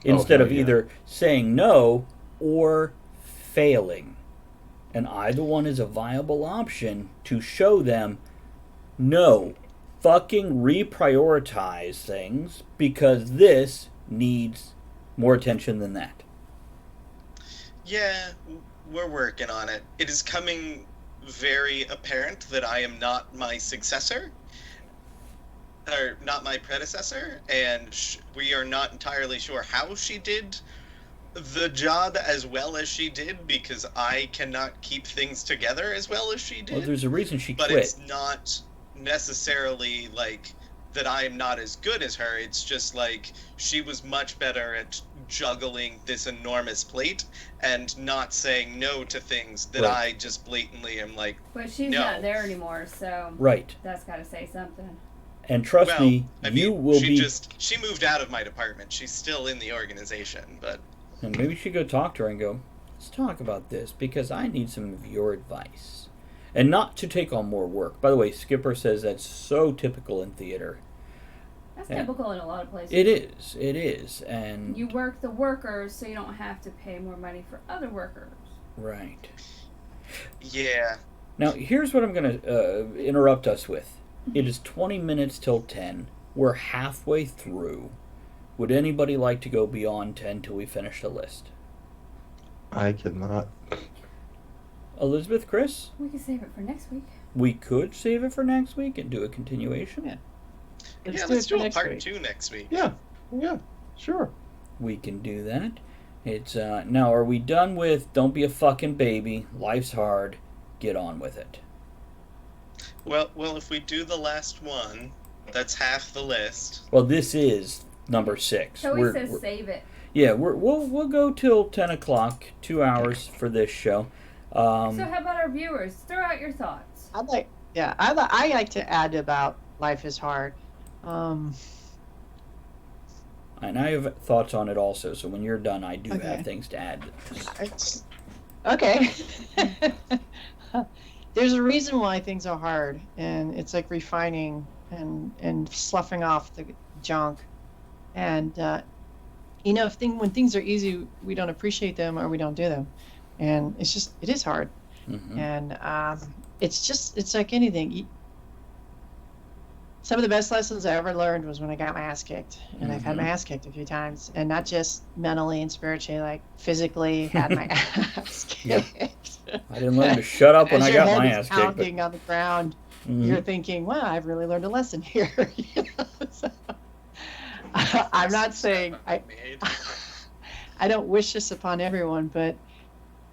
Instead of either saying no or failing. And either one is a viable option to show them, no, fucking reprioritize things because this needs more attention than that. Yeah, we're working on it. It is coming very apparent that I am not my successor, or not my predecessor, and we are not entirely sure how she did the job as well as she did, because I cannot keep things together as well as she did. Well, there's a reason she but quit. It's not necessarily like that I am not as good as her. It's just like she was much better at juggling this enormous plate and not saying no to things that I just blatantly am like, But she's no. not there anymore, so Right. that's got to say something. And trust me, you will be... She moved out of my department. She's still in the organization, but... And maybe you should go talk to her and go, let's talk about this because I need some of your advice. And not to take on more work. By the way, Skipper says that's so typical in theater. That's typical in a lot of places. It is. And you work the workers so you don't have to pay more money for other workers. Right. Yeah. Now, here's what I'm going to interrupt us with. It is 20 minutes till 10. We're halfway through. Would anybody like to go beyond 10 till we finish the list? I cannot. Elizabeth, Chris? We can save it for next week. We could save it for next week and do a continuation. Yeah. Let's do a part 2 next week. Yeah, sure. We can do that. It's now, are we done with don't be a fucking baby, life's hard, get on with it? Well, if we do the last one, that's half the list. Well, this is number 6. So he says save it. Yeah, we'll go till 10 o'clock, 2 hours for this show. So how about our viewers? Throw out your thoughts. I like to add about life is hard. And I have thoughts on it also, so when you're done, I do have things to add. Okay. There's a reason why things are hard, and it's like refining and sloughing off the junk. And, when things are easy, we don't appreciate them or we don't do them. And it is hard. Mm-hmm. And it's like anything. Some of the best lessons I ever learned was when I got my ass kicked. And I've had my ass kicked a few times. And not just mentally and spiritually, like physically had my ass kicked. Yep. I didn't learn to shut up when I got my ass kicked. Pounding on the ground, you're thinking, wow, I've really learned a lesson here. So, I'm not saying I don't wish this upon everyone, but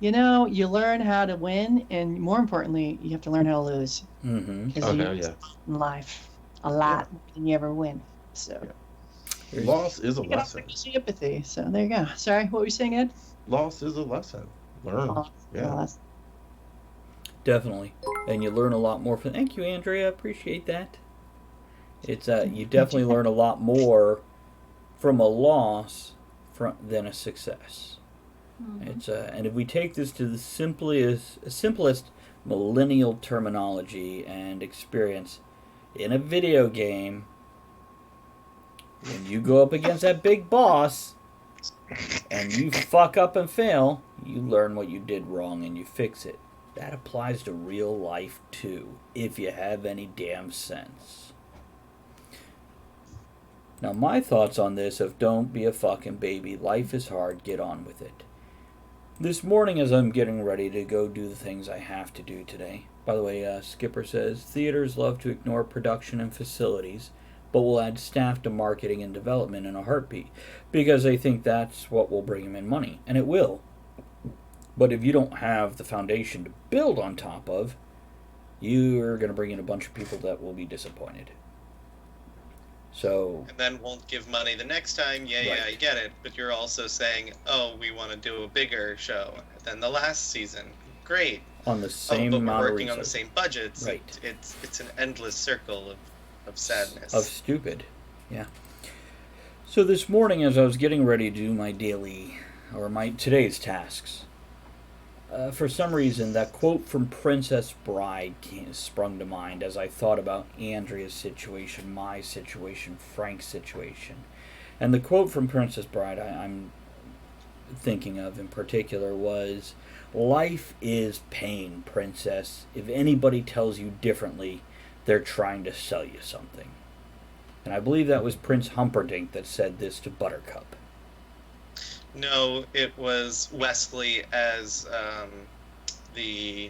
you learn how to win, and more importantly, you have to learn how to lose. Mm-hmm. Because you lose in life a lot more than you ever win. So Loss is a lesson. Empathy. So there you go. Sorry, what were you saying, Ed? Loss is a lesson. Learn. Definitely. And you learn a lot more from... Thank you, Andrea. I appreciate that. It's you definitely learn a lot more from a loss than a success. Mm-hmm. It's and if we take this to the simplest millennial terminology and experience in a video game, when you go up against that big boss and you fuck up and fail, you learn what you did wrong and you fix it. That applies to real life too, if you have any damn sense. Now, my thoughts on this of don't be a fucking baby, life is hard, get on with it. This morning as I'm getting ready to go do the things I have to do today. By the way, Skipper says, theaters love to ignore production and facilities, but will add staff to marketing and development in a heartbeat, because they think that's what will bring them in money, and it will. But if you don't have the foundation to build on top of, you're going to bring in a bunch of people that will be disappointed. So, and then won't give money the next time. Yeah, I get it. But you're also saying, oh, we want to do a bigger show than the last season. Great. On the same but we're amount of working on the resources. same budgets. Right. It's an endless circle of sadness. Of stupid. Yeah. So this morning, as I was getting ready to do my today's tasks, for some reason, that quote from Princess Bride sprung to mind as I thought about Andrea's situation, my situation, Frank's situation. And the quote from Princess Bride I'm thinking of in particular was, "Life is pain, princess. If anybody tells you differently, they're trying to sell you something." And I believe that was Prince Humperdinck that said this to Buttercup. No, it was Wesley as the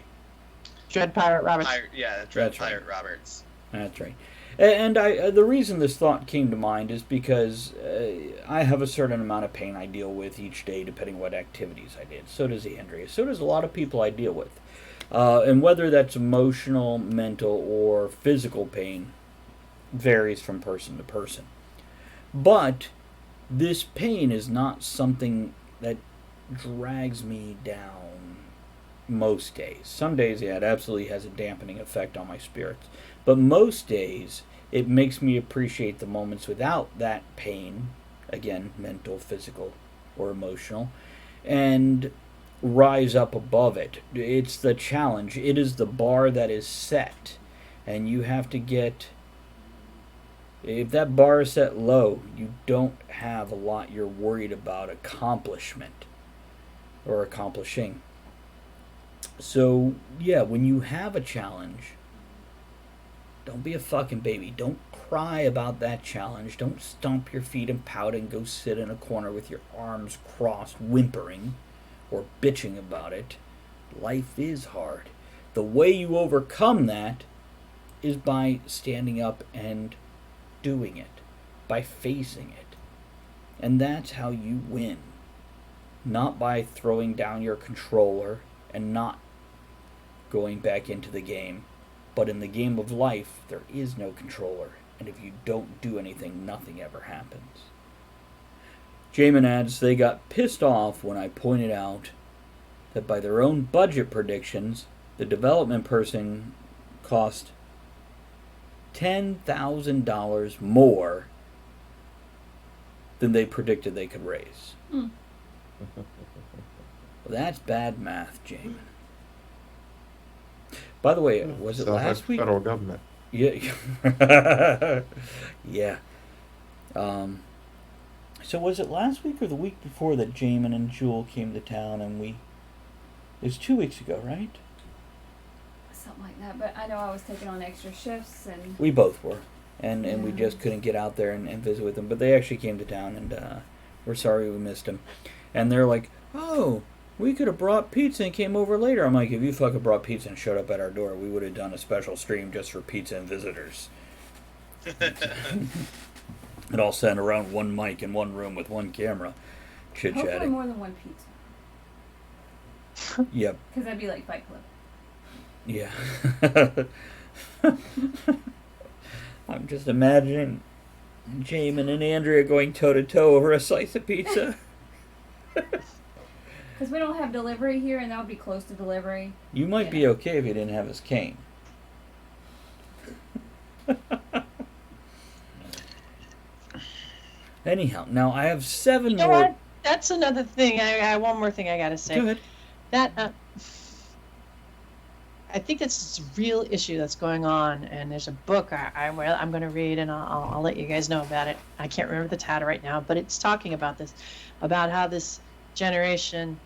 Dread Pirate Roberts. Dread That's right. Pirate Roberts. That's right. And the reason this thought came to mind is because I have a certain amount of pain I deal with each day, depending what activities I did. So does Andrea. So does a lot of people I deal with. And whether that's emotional, mental, or physical pain varies from person to person. But this pain is not something that drags me down most days. Some days, yeah, it absolutely has a dampening effect on my spirits. But most days, it makes me appreciate the moments without that pain, again, mental, physical, or emotional, and rise up above it. It's the challenge. It is the bar that is set. And you have to get... If that bar is set low, you don't have a lot you're worried about accomplishment or accomplishing. So, yeah, when you have a challenge, don't be a fucking baby. Don't cry about that challenge. Don't stomp your feet and pout and go sit in a corner with your arms crossed, whimpering or bitching about it. Life is hard. The way you overcome that is by standing up and doing it, by facing it. And that's how you win. Not by throwing down your controller and not going back into the game. But in the game of life, there is no controller. And if you don't do anything, nothing ever happens. Jamin adds, they got pissed off when I pointed out that by their own budget predictions, the development person cost $10,000 more than they predicted they could raise. Mm. Well, that's bad math, Jamin. By the way, was it last week? Federal government. Yeah. Yeah. So was it last week or the week before that Jamin and Jewel came to town and it was 2 weeks ago, right? Something like that. But I know I was taking on extra shifts and... We both were. And we Yeah. just couldn't get out there and visit with them. But they actually came to town and we're sorry we missed them. And they're like, oh, we could have brought pizza and came over later. I'm like, if you fucking brought pizza and showed up at our door, we would have done a special stream just for pizza and visitors. And all sat around one mic in one room with one camera, Hopefully chit-chatting. more than one pizza. Yep. Because that'd be like Fight Club. Yeah. I'm just imagining Jamin and Andrea going toe-to-toe over a slice of pizza. Because we don't have delivery here, and that would be close to delivery. You might be okay if you didn't have his cane. Anyhow, now I have 7 You know more... what? That's another thing. I one more thing I gotta say. Go ahead. That I think that's a real issue that's going on, and there's a book I'm going to read, and I'll let you guys know about it. I can't remember the title right now, but it's talking about this, about how this generation,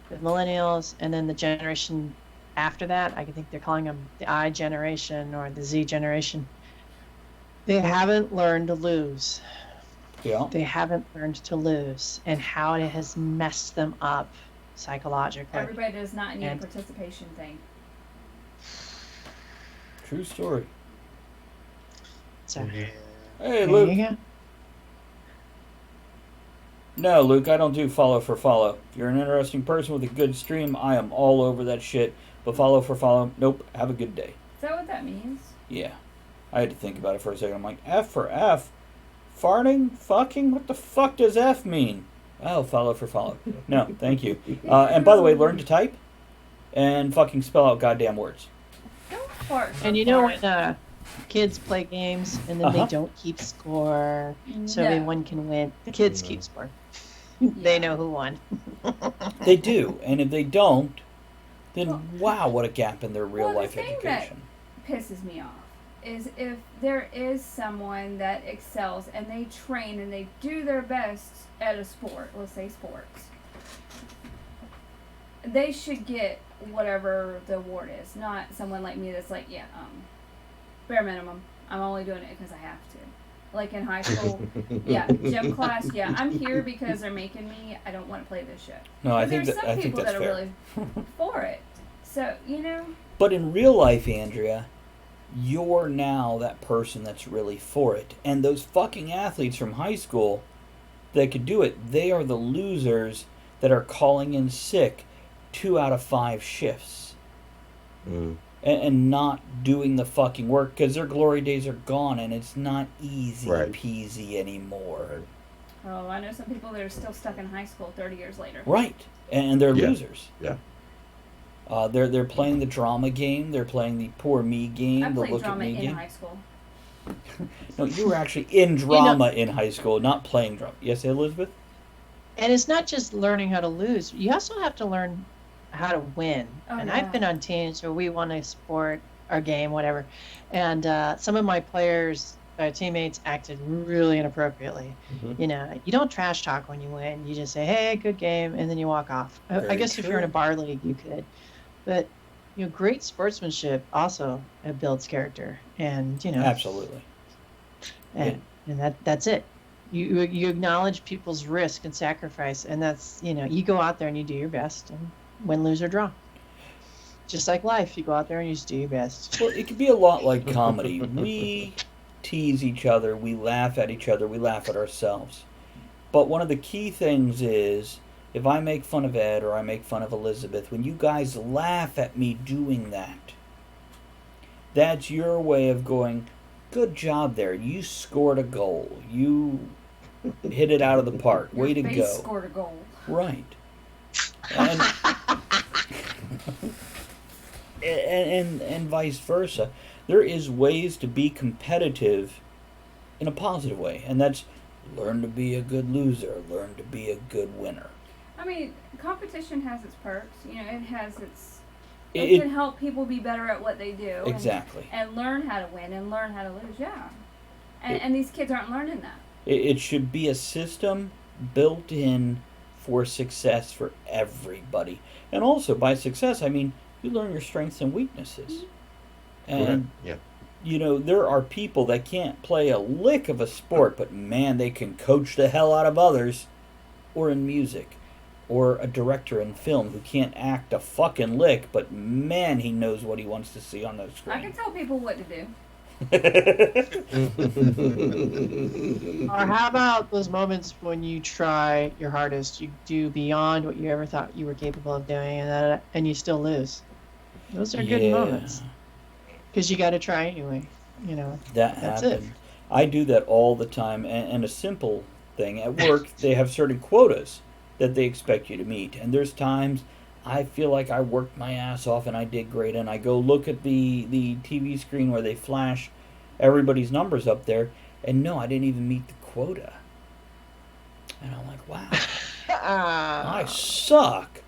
the millennials, and then the generation after that, I think they're calling them the I generation or the Z generation, they haven't learned to lose. Yeah. They haven't learned to lose, and how it has messed them up psychologically. Everybody does not need And- a participation thing. True story. So, Yeah. Hey, there Luke. you go. No, Luke, I don't do follow for follow. If you're an interesting person with a good stream, I am all over that shit. But follow for follow, nope. Have a good day. Is that what that means? Yeah. I had to think about it for a second. I'm like, F for F? Farting? Fucking? What the fuck does F mean? Oh, follow for follow. No, thank you. And by the way, learn to type? and fucking spell out goddamn words. Don't fart. And you know when kids play games and then they don't keep score, so No. everyone can win. The kids keep score. They know who won. They do, and if they don't, then Well- wow, what a gap in their real Well, the life thing education. pisses me off is if there is someone that excels and they train and they do their best at a sport, let's say sports, they should get whatever the award is, not someone like me that's like, bare minimum. I'm only doing it because I have to. Like in high school, gym class, I'm here because they're making me. I don't want to play this shit. No, I But think there's that some I think people that's that are fair. really for it. So But in real life, Andrea, you're now that person that's really for it. And those fucking athletes from high school that could do it, they are the losers that are calling in sick 2 out of 5 shifts. And not doing the fucking work because their glory days are gone and it's not easy peasy anymore. Oh, I know some people that are still stuck in high school 30 years later. Right. And they're losers. Yeah. They're playing the drama game. They're playing the poor me game. I The played look at drama me in game. high school. No, you were actually in drama in high school, not playing drama. Yes, Elizabeth? And it's not just learning how to lose. You also have to learn how to win. Oh, and yeah. I've been on teams where we won a sport or game, whatever. And some of my players, teammates, acted really inappropriately. You know, you don't trash talk when you win. You just say, "Hey, good game," and then you walk off. I guess if you're in a bar league, you could. But great sportsmanship also builds character, and Absolutely. and that's it. You acknowledge people's risk and sacrifice, and that's you go out there and you do your best, and win, lose, or draw. Just like life, you go out there and you just do your best. Well, it could be a lot like comedy. We tease each other, we laugh at each other, we laugh at ourselves. But one of the key things is, if I make fun of Ed or I make fun of Elizabeth, when you guys laugh at me doing that, that's your way of going, good job there. You scored a goal. You hit it out of the park. Your Way to face go. scored a goal. Right. And, and vice versa. There is ways to be competitive in a positive way, and that's learn to be a good loser, learn to be a good winner. I mean, competition has its perks. It has its. It It- can help people be better at what they do. Exactly. And learn how to win and learn how to lose. Yeah. And these kids aren't learning that. It should be a system built in for success for everybody. And also, by success, I mean you learn your strengths and weaknesses. And, there are people that can't play a lick of a sport, but man, they can coach the hell out of others. Or in music. Or a director in film who can't act a fucking lick, but man, he knows what he wants to see on the screen. I can tell people what to do. Or how about those moments when you try your hardest, you do beyond what you ever thought you were capable of doing, and you still lose? Those are good moments. Because you got to try anyway. That That's happens. it. I do that all the time. And a simple thing, at work, they have certain quotas that they expect you to meet. And there's times I feel like I worked my ass off and I did great, and I go look at the TV screen where they flash everybody's numbers up there, and no, I didn't even meet the quota. And I'm like, wow, I suck.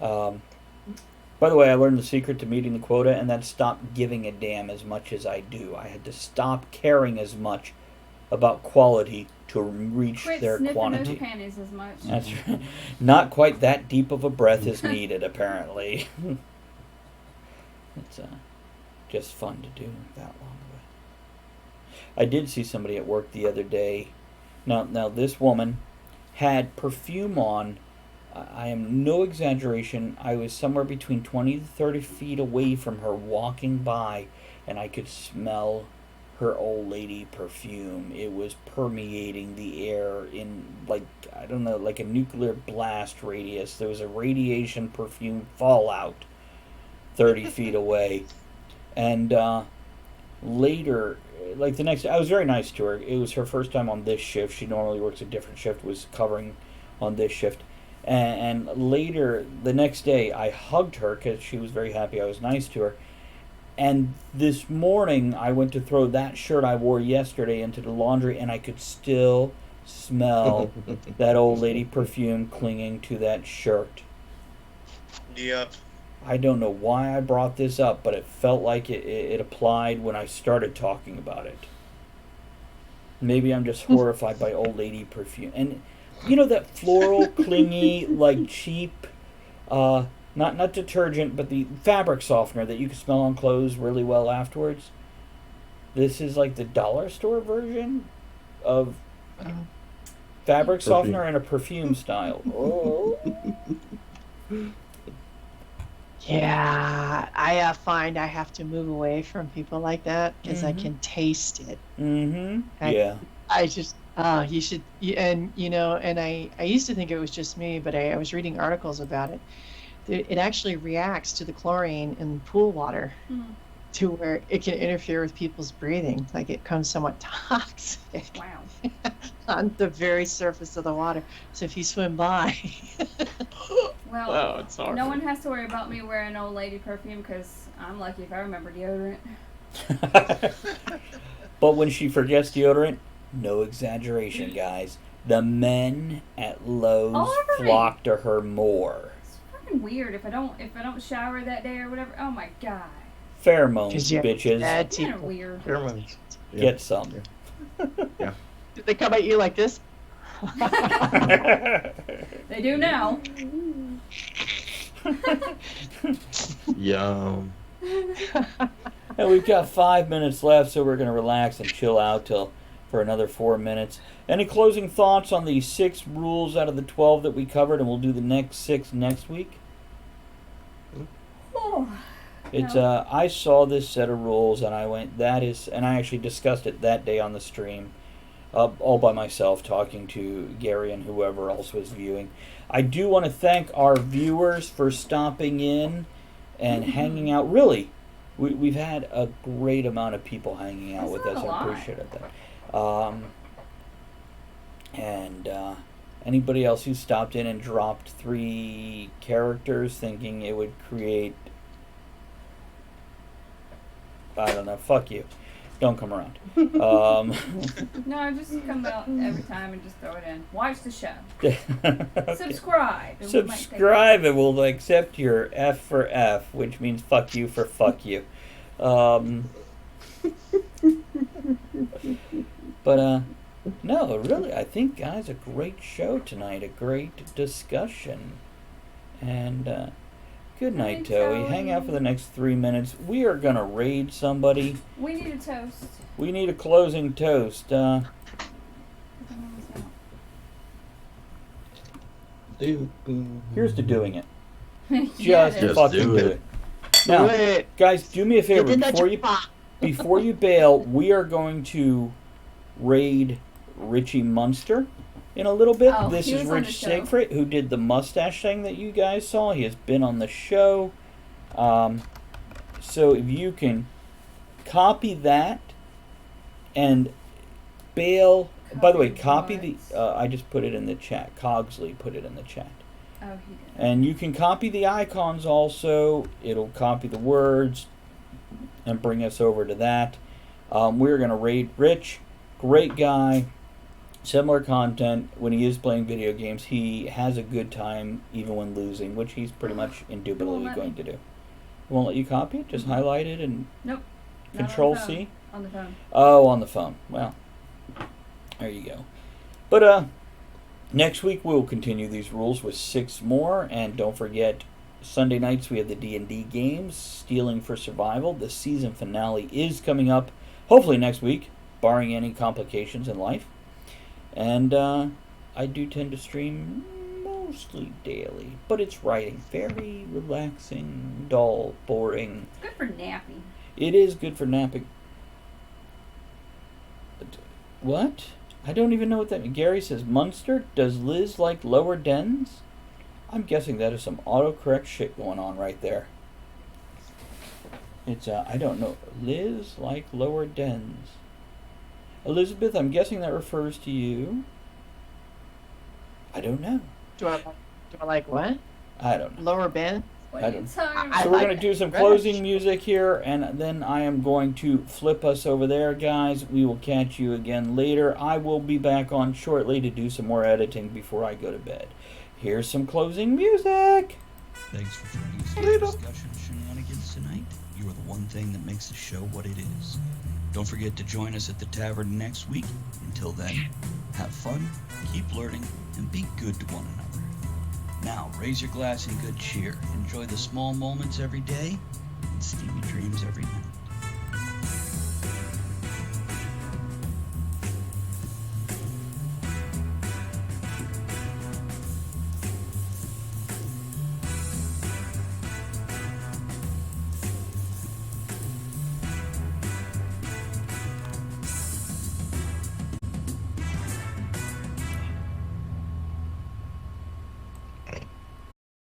By the way, I learned the secret to meeting the quota, and that's stop giving a damn as much as I do. I had to stop caring as much about quality to reach Quit their sniffing quantity. those panties as much. That's right. Not quite that deep of a breath is needed, apparently. It's just fun to do that long away. I did see somebody at work the other day. Now this woman had perfume on. I am no exaggeration. I was somewhere between 20 to 30 feet away from her walking by, and I could smell her old lady perfume. It was permeating the air in, like a nuclear blast radius. There was a radiation perfume fallout 30 feet away. And later, like the next, I was very nice to her. It was her first time on this shift. She normally works a different shift, was covering on this shift. And later, the next day, I hugged her because she was very happy I was nice to her. And this morning, I went to throw that shirt I wore yesterday into the laundry, and I could still smell that old lady perfume clinging to that shirt. Yep. I don't know why I brought this up, but it felt like it applied when I started talking about it. Maybe I'm just horrified by old lady perfume. And you know that floral, clingy, like cheap, not detergent, but the fabric softener that you can smell on clothes really well afterwards? This is like the dollar store version of fabric softener in a perfume style. Oh. Yeah, I find I have to move away from people like that because I can taste it. Mm-hmm. I- Yeah. I just, you should, and I used to think it was just me, but I was reading articles about it. It actually reacts to the chlorine in pool water to where it can interfere with people's breathing. Like it becomes somewhat toxic Wow. on the very surface of the water. So if you swim by, Well, oh, it's hard. no one has to worry about me wearing old lady perfume because I'm lucky if I remember deodorant. But when she forgets deodorant, no exaggeration, guys. The men at Lowe's All over me. flock to her more. It's fucking weird if I don't shower that day or whatever. Oh my god. Pheromones, 'Cause you're bitches. bad It's kind of people. weird. Pheromones. Yeah. Get some. Did they come at you like this? They do now. Yum. And we've got 5 minutes left, so we're going to relax and chill out for another 4 minutes. Any closing thoughts on the 6 rules out of the 12 that we covered, and we'll do the next 6 next week? Oh. It's No. I saw this set of rules and I went, that is, and I actually discussed it that day on the stream, all by myself, talking to Gary and whoever else was viewing. I do want to thank our viewers for stopping in and hanging out. Really, we've had a great amount of people hanging out That's with not us. a I lot. appreciate that. And anybody else who stopped in and dropped 3 characters thinking it would create, I don't know, fuck you. Don't come around. No, I just come out every time and just throw it in. Watch the show. Okay. Subscribe. and we might take Subscribe and we'll accept your F for F, which means fuck you for fuck you. But no, really, I think, guys, a great show tonight, a great discussion. And good night, Night, Toey. Hang out for the next 3 minutes. We are going to raid somebody. We need a toast. We need a closing toast. Here's to doing it. Yeah, Just it is. fucking do do it. it. Now, Wait, guys, do me a favor did that before you bail. We are going to raid Richie Munster in a little bit. Oh, This he is was on the Rich show. Siegfried, who did the mustache thing that you guys saw. He has been on the show. So if you can copy that and bail. By the way, copy the. I just put it in the chat. Cogsley put it in the chat. Oh, he did. And you can copy the icons also. It'll copy the words and bring us over to that. We're going to raid Rich. Great guy. Similar content. When he is playing video games, he has a good time even when losing, which he's pretty much indubitably Won't let going me. to do. Won't let you copy it? Just highlight it and Nope. Not on the Control phone. C? On the phone. Oh, on the phone. Well, there you go. But next week we'll continue these rules with 6 more, and don't forget, Sunday nights we have the D&D games, Stealing for Survival. The season finale is coming up, hopefully next week, barring any complications in life. And I do tend to stream mostly daily, but it's writing. Very relaxing, dull, boring. Good for napping. It is good for napping. What? I don't even know what that means. Gary says, Munster, does Liz like lower dens? I'm guessing that is some autocorrect shit going on right there. It's, I don't know. Liz like lower dens. Elizabeth, I'm guessing that refers to you. I don't know. do I Or like what? I don't know. Lower band? What I are you don't- talking I about? So we're like going to do it. some Good. closing music here, and then I am going to flip us over there, guys. We will catch you again later. I will be back on shortly to do some more editing before I go to bed. Here's some closing music. Thanks for joining us for the discussion shenanigans tonight. You are the one thing that makes the show what it is. Don't forget to join us at the Tavern next week. Until then, have fun, keep learning, and be good to one another. Now, raise your glass in good cheer. Enjoy the small moments every day and steamy dreams every night.